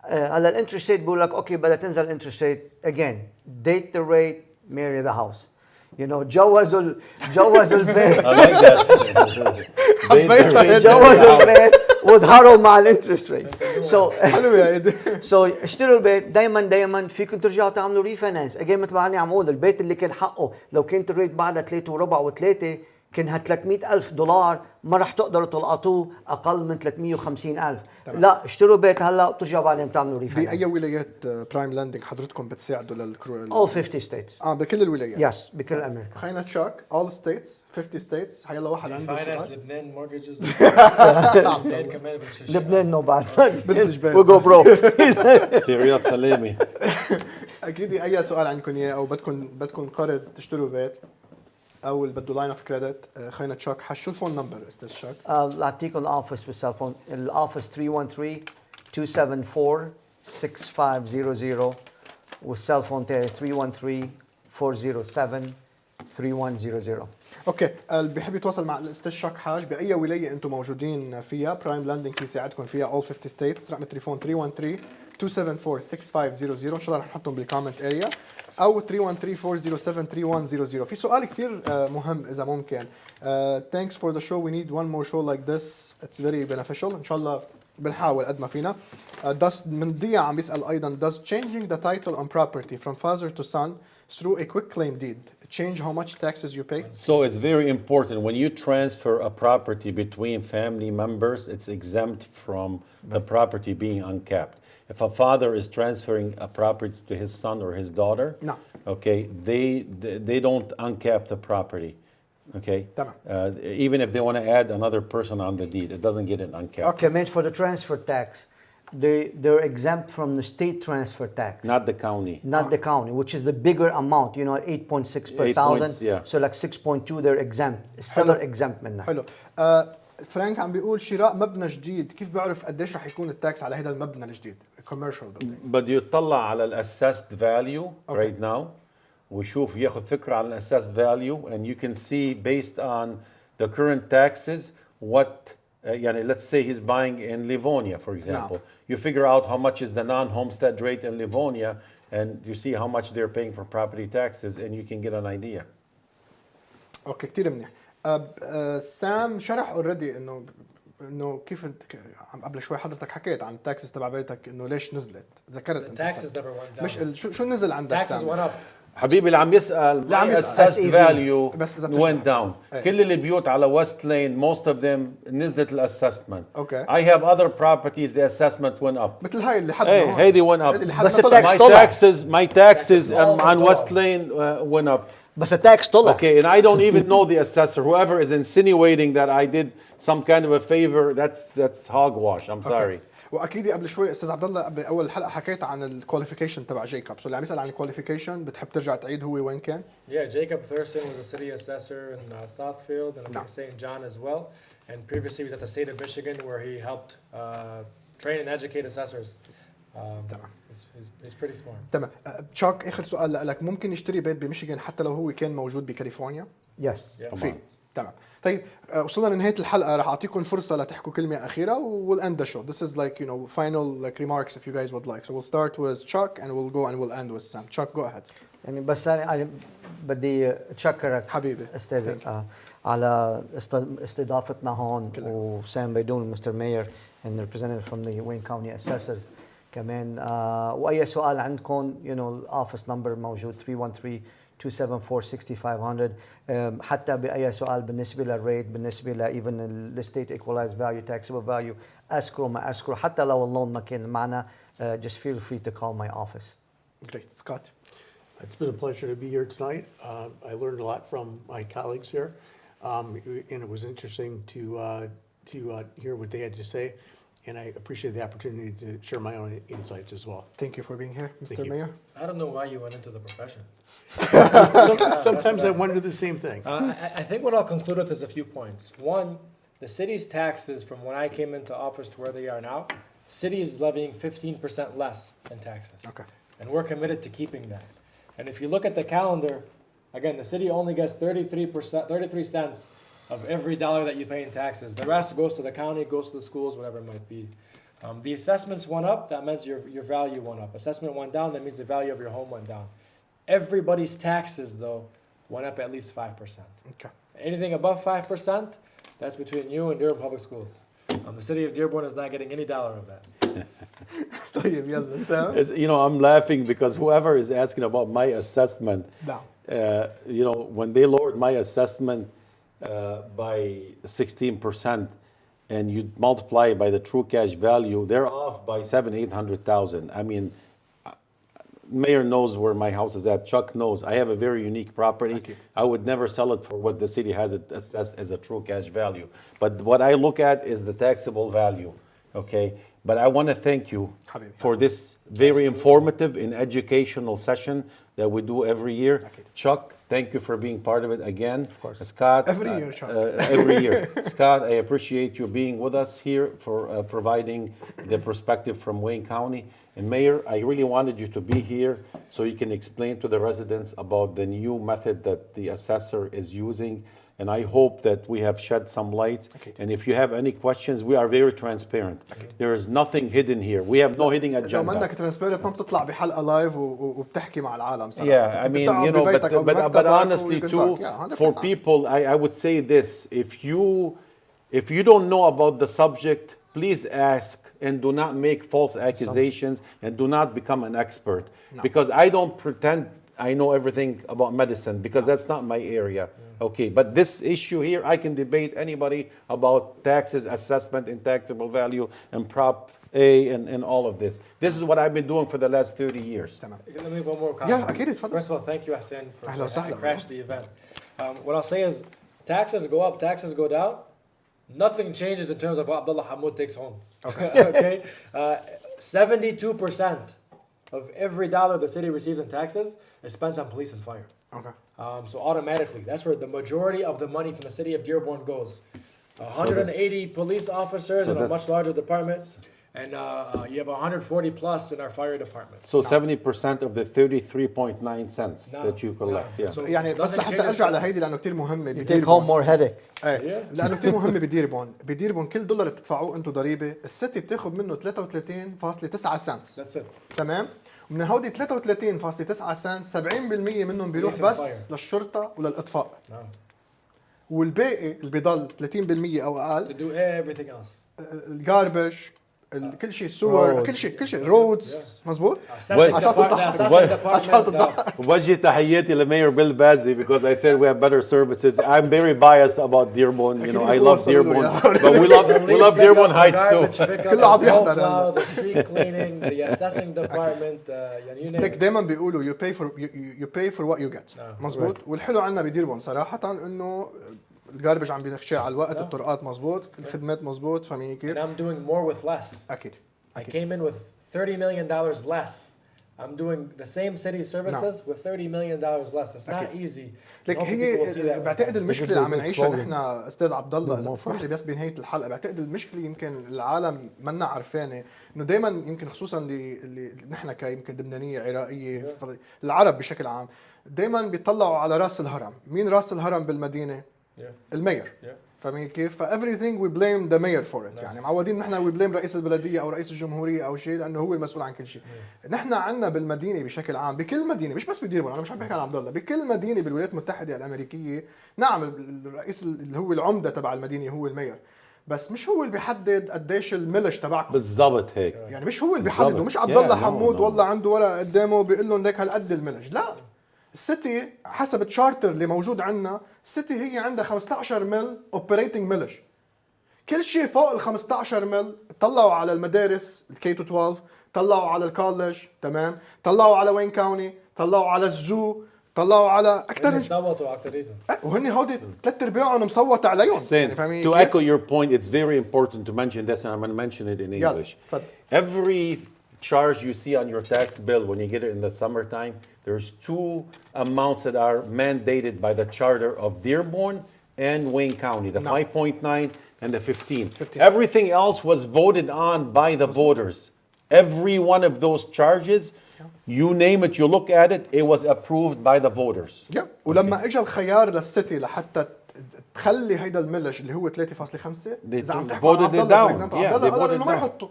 هلا الانترست ريت بقول لك اوكي بدها تنزل الانترست ريت again date the rate marry the house you know جوزوا البيت I like that. حبيتها. جوزوا البيت وظهروا مع الانترست ريت سو حلوة يا إيدي. سو اشتروا البيت دائما فيكم ترجعوا تعملوا ريفاينانس اجين مثل ما انا عم اقول البيت اللي كان حقه لو كانت الريت بعدها 3 وربع و3 كان $300,000 ما رح تقدروا تلقطوه اقل من 350,000 تمام. لا اشتروا بيت هلا وترجعوا بعدين تعملوا ريفاينانس بأي ولايات برايم لاندنج حضرتكم بتساعدوا للكرو؟ all 50 states بكل الولايات. يس بكل امريكا خلينا تشاك all states 50 states. حيلا واحد عنده Finance سؤال. لبنان mortgages. لبنان كمان بالشاشة. لبنان نو بعد بدش بيت. وي جو برو في رياض سلامي. اكيد اي سؤال عندكم اياه او بدكم قرض تشتروا بيت او اللي بده لاين اوف كريدت خلينا تشاك. شو الفون نمبر استاذ شاك؟ اعطيكم الاوفيس بالسلفون الاوفيس 313-274-6500 والسلفون تاعي 313-407-3100 اوكي, اللي بيحب يتواصل مع الاستاذ شاك حاج باي ولايه انتم موجودين فيها برايم لاندنج في يساعدكم فيها all 50 states. رقم التليفون 313-274-6500 ان شاء الله رح نحطهم بالكومنت اريا او 313-407-3100. في سؤال كثير مهم اذا ممكن. Thanks for the show. We need one more show like this. It's very beneficial. ان شاء الله بنحاول قد ما فينا. من ضياء عم بيسأل ايضا does changing the title on property from father to son through a quick claim deed change how much taxes you pay? So it's very important when you transfer a property between family members, it's exempt from the property being uncapped. If a father is transferring a property to his son or his daughter, No. okay, they don't uncap the property. Okay, تمام. even if they want to add another person on the deed, it doesn't get it uncapped. Okay, made for the transfer tax. They're exempt from the state transfer tax. Not the county. Not the county, which is the bigger amount, you know, 8.6 per 8 thousand. points, yeah. So like 6.2, they're exempt. Seller exempt منها. حلو. فرانك عم بيقول شراء مبنى جديد كيف بعرف قديش رح يكون التاكس على هذا المبنى الجديد commercial building؟ بدي يطلع على الاسست value Okay. right now ويشوف ياخذ فكره عن الاسست value and you can see based on the current taxes what يعني let's say he's buying in Livonia for example. You figure out how much is the non-homestead rate in Livonia and you see how much they're paying for property taxes and you can get an idea. اوكي كثير منيح. سام شرح اوريدي انه كيف انت قبل شوي حضرتك حكيت عن التاكسز تبع بيتك انه ليش نزلت ذكرت The انت taxes سام. never went down. مش شو نزل عندك Taxes went سام؟ up. حبيبي اللي عم يسأل لا، عم my يسأل. assessed value بس إذا بتشرح. went down. إيه. كل البيوت على ويست لين most of them نزلت الاسسمنت. أوكي. I have other properties the assessment went up. مثل هاي اللي حد ايه هيدي went up. هيدي اللي حد بس طلع. التاكس My طلع. taxes all on went West up. Lane went up. بس التاكس طلع. Okay, and I don't even know the assessor. Whoever is insinuating that I did some kind of a favor, that's hogwash. I'm sorry. واكيد قبل شوي استاذ عبد الله قبل اول الحلقه حكيت عن الكواليفيكيشن تبع جيكوب. سو اللي عم يسال عن الكواليفيكيشن بتحب ترجع تعيد هو وين كان؟ Yeah, Jacob Thurston was a city assessor in Southfield and I No. think St. John as well. And previously he was at the state of Michigan where he helped train and educate assessors. تمام. He's pretty smart. تمام. تشاك، اخر سؤال لك، ممكن يشتري بيت بميشيغان حتى لو هو كان موجود بكاليفورنيا؟ يس. Yeah. في. تمام. طيب وصلنا لنهايه الحلقه، راح اعطيكم فرصه لتحكوا كلمه اخيره و we'll end the show. This is like, you know, final like remarks if you guys would like. So we'll start with Chuck and we'll go and we'll end with Sam. Chuck, go ahead. يعني بس أنا بدي اتشكرك حبيبي. استاذ Thank you. على استضافتنا هون، كلك. وسام بيضون مستر ماير and representative from the Wayne County Assessors كمان. واي سؤال عندكم you know الoffice number موجود 313-274-6500. حتى باي سؤال بالنسبه للريت، بالنسبه ل even الستيت equalized value, taxable value، اسكرو ما اسكرو، حتى لو اللون ما كان معنا just feel free to call my office. Great. Scott. It's been a pleasure to be here tonight. I learned a lot from my colleagues here, and it was interesting to hear what they had to say, and I appreciate the opportunity to share my own insights as well. Thank you for being here, Mr. you. Mayor. I don't know why you went into the profession. Sometimes I wonder the same thing. I think what I'll conclude with is a few points. One, the city's taxes from when I came into office to where they are now, city is levying 15% less in taxes. Okay. And we're committed to keeping that. And if you look at the calendar, again, the city only gets 33 cents of every dollar that you pay in taxes. The rest goes to the county, goes to the schools, whatever it might be. The assessments went up, that means your value went up. Assessment went down, that means the value of your home went down. Everybody's taxes, though, went up at least 5%. Okay. Anything above 5%, that's between you and Dearborn Public Schools. The city of Dearborn is not getting any dollar of that. طيب يلا سام. You know, I'm laughing because whoever is asking about my assessment, نعم. you know, when they lowered my assessment by 16% and you multiply it by the true cash value, they're off by 700,000-800,000. I mean, Mayor knows where my house is at. Chuck knows. I have a very unique property. أكيد. I would never sell it for what the city has it assessed as a true cash value. But what I look at is the taxable value, okay? But I want to thank you حبيبي. for this very informative and educational session that we do every year. أكيد. Chuck, thank you for being part of it again. Of course. Scott. Every year, Chuck. Every year. Scott, I appreciate you being with us here for providing the perspective from Wayne County. And Mayor, I really wanted you to be here so you can explain to the residents about the new method that the assessor is using. And I hope that we have shed some light. Okay. And if you have any questions, we are very transparent. There is nothing hidden here. We have no hidden لو agenda. منك ترانسبيرنت ما بتطلع بحلقه لايف وبتحكي مع العالم صراحه. Yeah, I أنت mean, بتقعد you know, ببيتك أو but بمكتبك honestly و you can too, talk. Yeah, for 100%. people, I would say this: if you don't know about the subject, please ask and do not make false accusations and do not become an expert. No. Because I don't pretend I know everything about medicine because that's not my area. Okay, but this issue here, I can debate anybody about taxes, assessment, and taxable value, and Prop A, and all of this. This is what I've been doing for the last 30 years. تمام. Let me have one more comment. Yeah, أكيد اتفضل. First of all, thank you, Hussein, for أهلا وسهلا. I crashed the event. What I'll say is, taxes go up, taxes go down. Nothing changes in terms of what Abdullah Hamoud takes home. Okay. 72% of every dollar the city receives in taxes is spent on police and fire. Okay. So automatically, that's where the majority of the money from the city of Dearborn goes. 180 police officers in a much larger department, and you have 140 plus in our fire department. So 70% of the 33.9 cents No, that you collect. no. Yeah. So يعني بس nothing لحتى changes ارجع for us. لهيدي لانه كثير مهمه You take home بديربون. more headache. ايه Yeah. لانه كثير مهمه بديربون كل دولار بتدفعوه انتم ضريبه السيتي بتاخذ منه 33.9 سنتس. That's it. تمام. ومن هودي 33.9 سنت 70% منهم بيروح Police and بس fire. للشرطه وللاطفاء، No. والباقي اللي بيضل 30% او To اقل do everything else. الجاربج، كل شيء، السور، Roads. كل شيء رودز. مزبوط. Assessing عشان department, تضحك. assessing عشان department. تضحك. وجه تحياتي لماير بيل بازي because I said we have better services. I'm very biased about Dearborn. You know, I love Dearborn, but we love Dearborn Heights too. كله عم يحضر هلا. The street cleaning, the assessing department, يعني you name لك it. دائما بيقولوا you pay for what you get. مزبوط. والحلو عندنا بديربون صراحه انه الجاربج عم بيشتغل على الوقت، الطرقات مزبوط، الخدمات مزبوط، فاهمين And كيف؟ I'm doing more with less. اكيد. I came in with $30 million less I'm doing the same city services with $30 million less. It's not أكيد. easy. لك I don't think people will see هي that. بعتقد المشكله اللي عم Good نعيشها slogan. نحن استاذ عبد الله اذا More تسمح لي بس بنهايه الحلقه، بعتقد المشكله يمكن العالم منا عرفانه انه دائما يمكن خصوصا اللي نحن كيمكن لبنانيه عراقيه العرب بشكل عام دائما بيطلعوا على راس الهرم. مين راس الهرم بالمدينه؟ Yeah. المير. Yeah. فاهمين كيف؟ everything we blame the mayor for it. يعني معودين نحن we blame رئيس البلديه او رئيس الجمهوريه او شيء لانه هو المسؤول عن كل شيء. نحن عندنا بالمدينه بشكل عام، بكل مدينه مش بس بديربون، انا مش عم بحكي عن عبد الله، بكل مدينه بالولايات المتحده الامريكيه نعم الرئيس اللي هو العمده تبع المدينه هو المير، بس مش هو اللي بيحدد قديش الملش تبعكم. بالضبط هيك. يعني مش هو اللي بالضبط. بيحدد، ومش عبد الله Yeah, no, حمود no. والله عنده ورقه قدامه بيقول لهم ليك هالقد الملش، لا. السيتي حسب التشارتر اللي موجود عندنا، السيتي هي عندها 15 مل اوبريتنج ملش. كل شيء فوق ال 15 مل طلعوا على المدارس الكي تو 12، طلعوا على الكولج، تمام، طلعوا على وين كاوني، طلعوا على الزو، طلعوا على اكثر هن من صوتوا على اكتريتهم. وهن هودي ثلاث ارباعهم مصوت عليهم. Hussein, فاهمين to كيف؟ echo your point, it's very important to mention this, and I'm going to mention it in يلا English. تفضل. Every charge you see on your tax bill when you get it in the summertime, there's two amounts that are mandated by the charter of Dearborn and Wayne County, the No. 5.9 and the 15. 15. Everything else was voted on by the voters. Every one of those charges, you name it, you look at it, it was approved by the voters. يا ولما اجى الخيار للسيتي لحتى تخلي هيدا الملش اللي هو 3.5 اذا عم تحكوا عن voted عبد it الله down. for example، Yeah, عبد الله they قال voted انه ما down. يحطوا.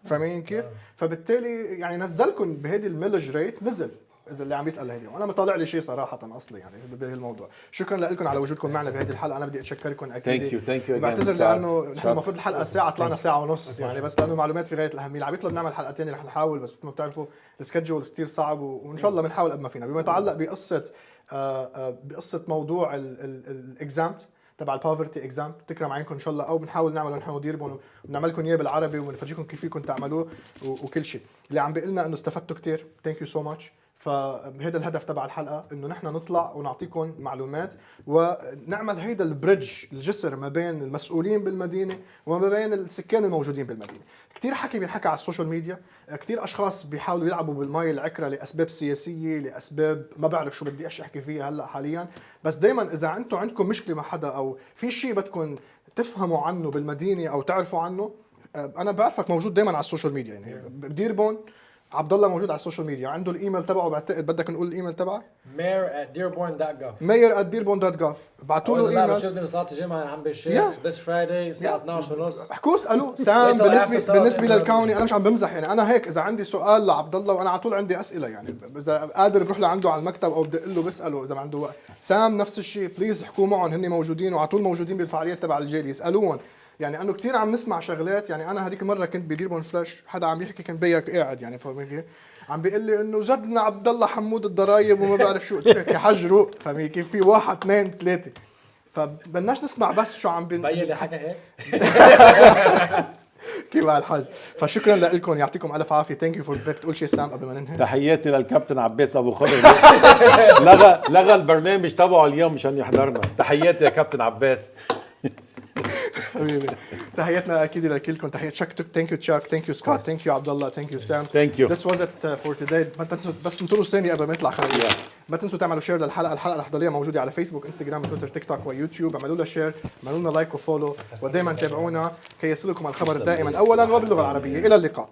فاهمين كيف؟ فبالتالي يعني نزلكم بهيدي الملج ريت نزل. اذا اللي عم يسال هيدي، وانا ما طالع لي شيء صراحه اصلي يعني بهذا الموضوع. شكرا لكم على وجودكم معنا بهذه الحلقه، انا بدي اتشكركم اكيد. Thank you again. بعتذر Scott. لانه نحن Scott. المفروض الحلقه ساعه طلعنا ساعه ونص يعني، بس لانه معلومات في غايه الاهميه. اللي عم يطلب نعمل حلقه ثانيه رح نحاول، بس مثل ما بتعرفوا السكجول كثير صعب وان شاء الله بنحاول قد ما فينا. بما يتعلق بقصه موضوع الاكزامت تبع البوفرتي اكزام، تكرم عينكم ان شاء الله، او بنحاول نعمله نحن وديربون ونعمل لكم اياه بالعربي ونفرجيكم كيف فيكم تعملوه وكل شيء. اللي عم بيقلنا انه استفدتوا كثير، ثانك يو سو ماتش. فهذا الهدف تبع الحلقه، انه نحن نطلع ونعطيكم معلومات ونعمل هيدا البريدج، الجسر ما بين المسؤولين بالمدينه وما بين السكان الموجودين بالمدينه. كثير حكي بينحكى على السوشيال ميديا، كثير اشخاص بيحاولوا يلعبوا بالماء العكره لاسباب سياسيه، لاسباب ما بعرف شو بدي احكي فيها هلا حاليا. بس دائما اذا انتم عندكم مشكله مع حدا او في شيء بدكم تفهموا عنه بالمدينه او تعرفوا عنه، انا بعرفك موجود دائما على السوشيال ميديا. يعني بديربون عبد الله موجود على السوشيال ميديا، عنده الايميل تبعه، بعتقد بدك نقول الايميل تبعه mayor@dearborn.gov. mayor@dearborn.gov. ابعتوا له ايميل. بشوفني صلاة الجمعة عم بالشيخ this Friday الساعة 12:30. احكوا اسالوا سام. Wait till after بالنسبه Salah. للكوني انا مش عم بمزح يعني، انا هيك اذا عندي سؤال لعبد الله، وانا على طول عندي اسئله يعني، اذا قادر بروح لعنده على المكتب او بدي اقول له بساله اذا ما عنده وقت. سام نفس الشيء، بليز احكوا معهم، هن موجودين وعلى طول موجودين بالفعاليات تبع الجيل، يسالوهم. يعني انه كثير عم نسمع شغلات، يعني انا هذيك المره كنت بديربون فلاش، حدا عم يحكي كان بيك قاعد يعني، فاهم عم بيقول لي انه زدنا عبد الله حمود الضرايب وما بعرف شو. قلت لك يا حاج روق، فاهم كيف؟ في 1 2 3، فبدناش نسمع بس شو عم بين اللي حكى هيك. كيف مع الحاج. فشكرا لكم، يعطيكم الف عافيه. ثانك يو فور. بدك تقول شيء سام قبل ما ننهي؟ تحياتي للكابتن عباس ابو خضر. لغى البرنامج تبعه اليوم مشان يحضرنا. تحياتي يا كابتن عباس. حبيبي تحياتنا اكيد لكلكم. تحيات شك. ثانك يو تشاك، ثانك يو سكوت، ثانك يو عبد الله، ثانك يو سام. Thank you. This was it for today. ما تنسوا بس انطروا ثانيه قبل ما يطلع خلينا. ما تنسوا تعملوا شير للحلقه. الحلقه رح تضليها موجوده على فيسبوك، انستغرام، تويتر، تيك توك ويوتيوب. اعملوا لها شير، اعملوا لنا لايك وفولو، ودائما تابعونا كي يصلكم الخبر دائما اولا وباللغه العربيه. الى اللقاء.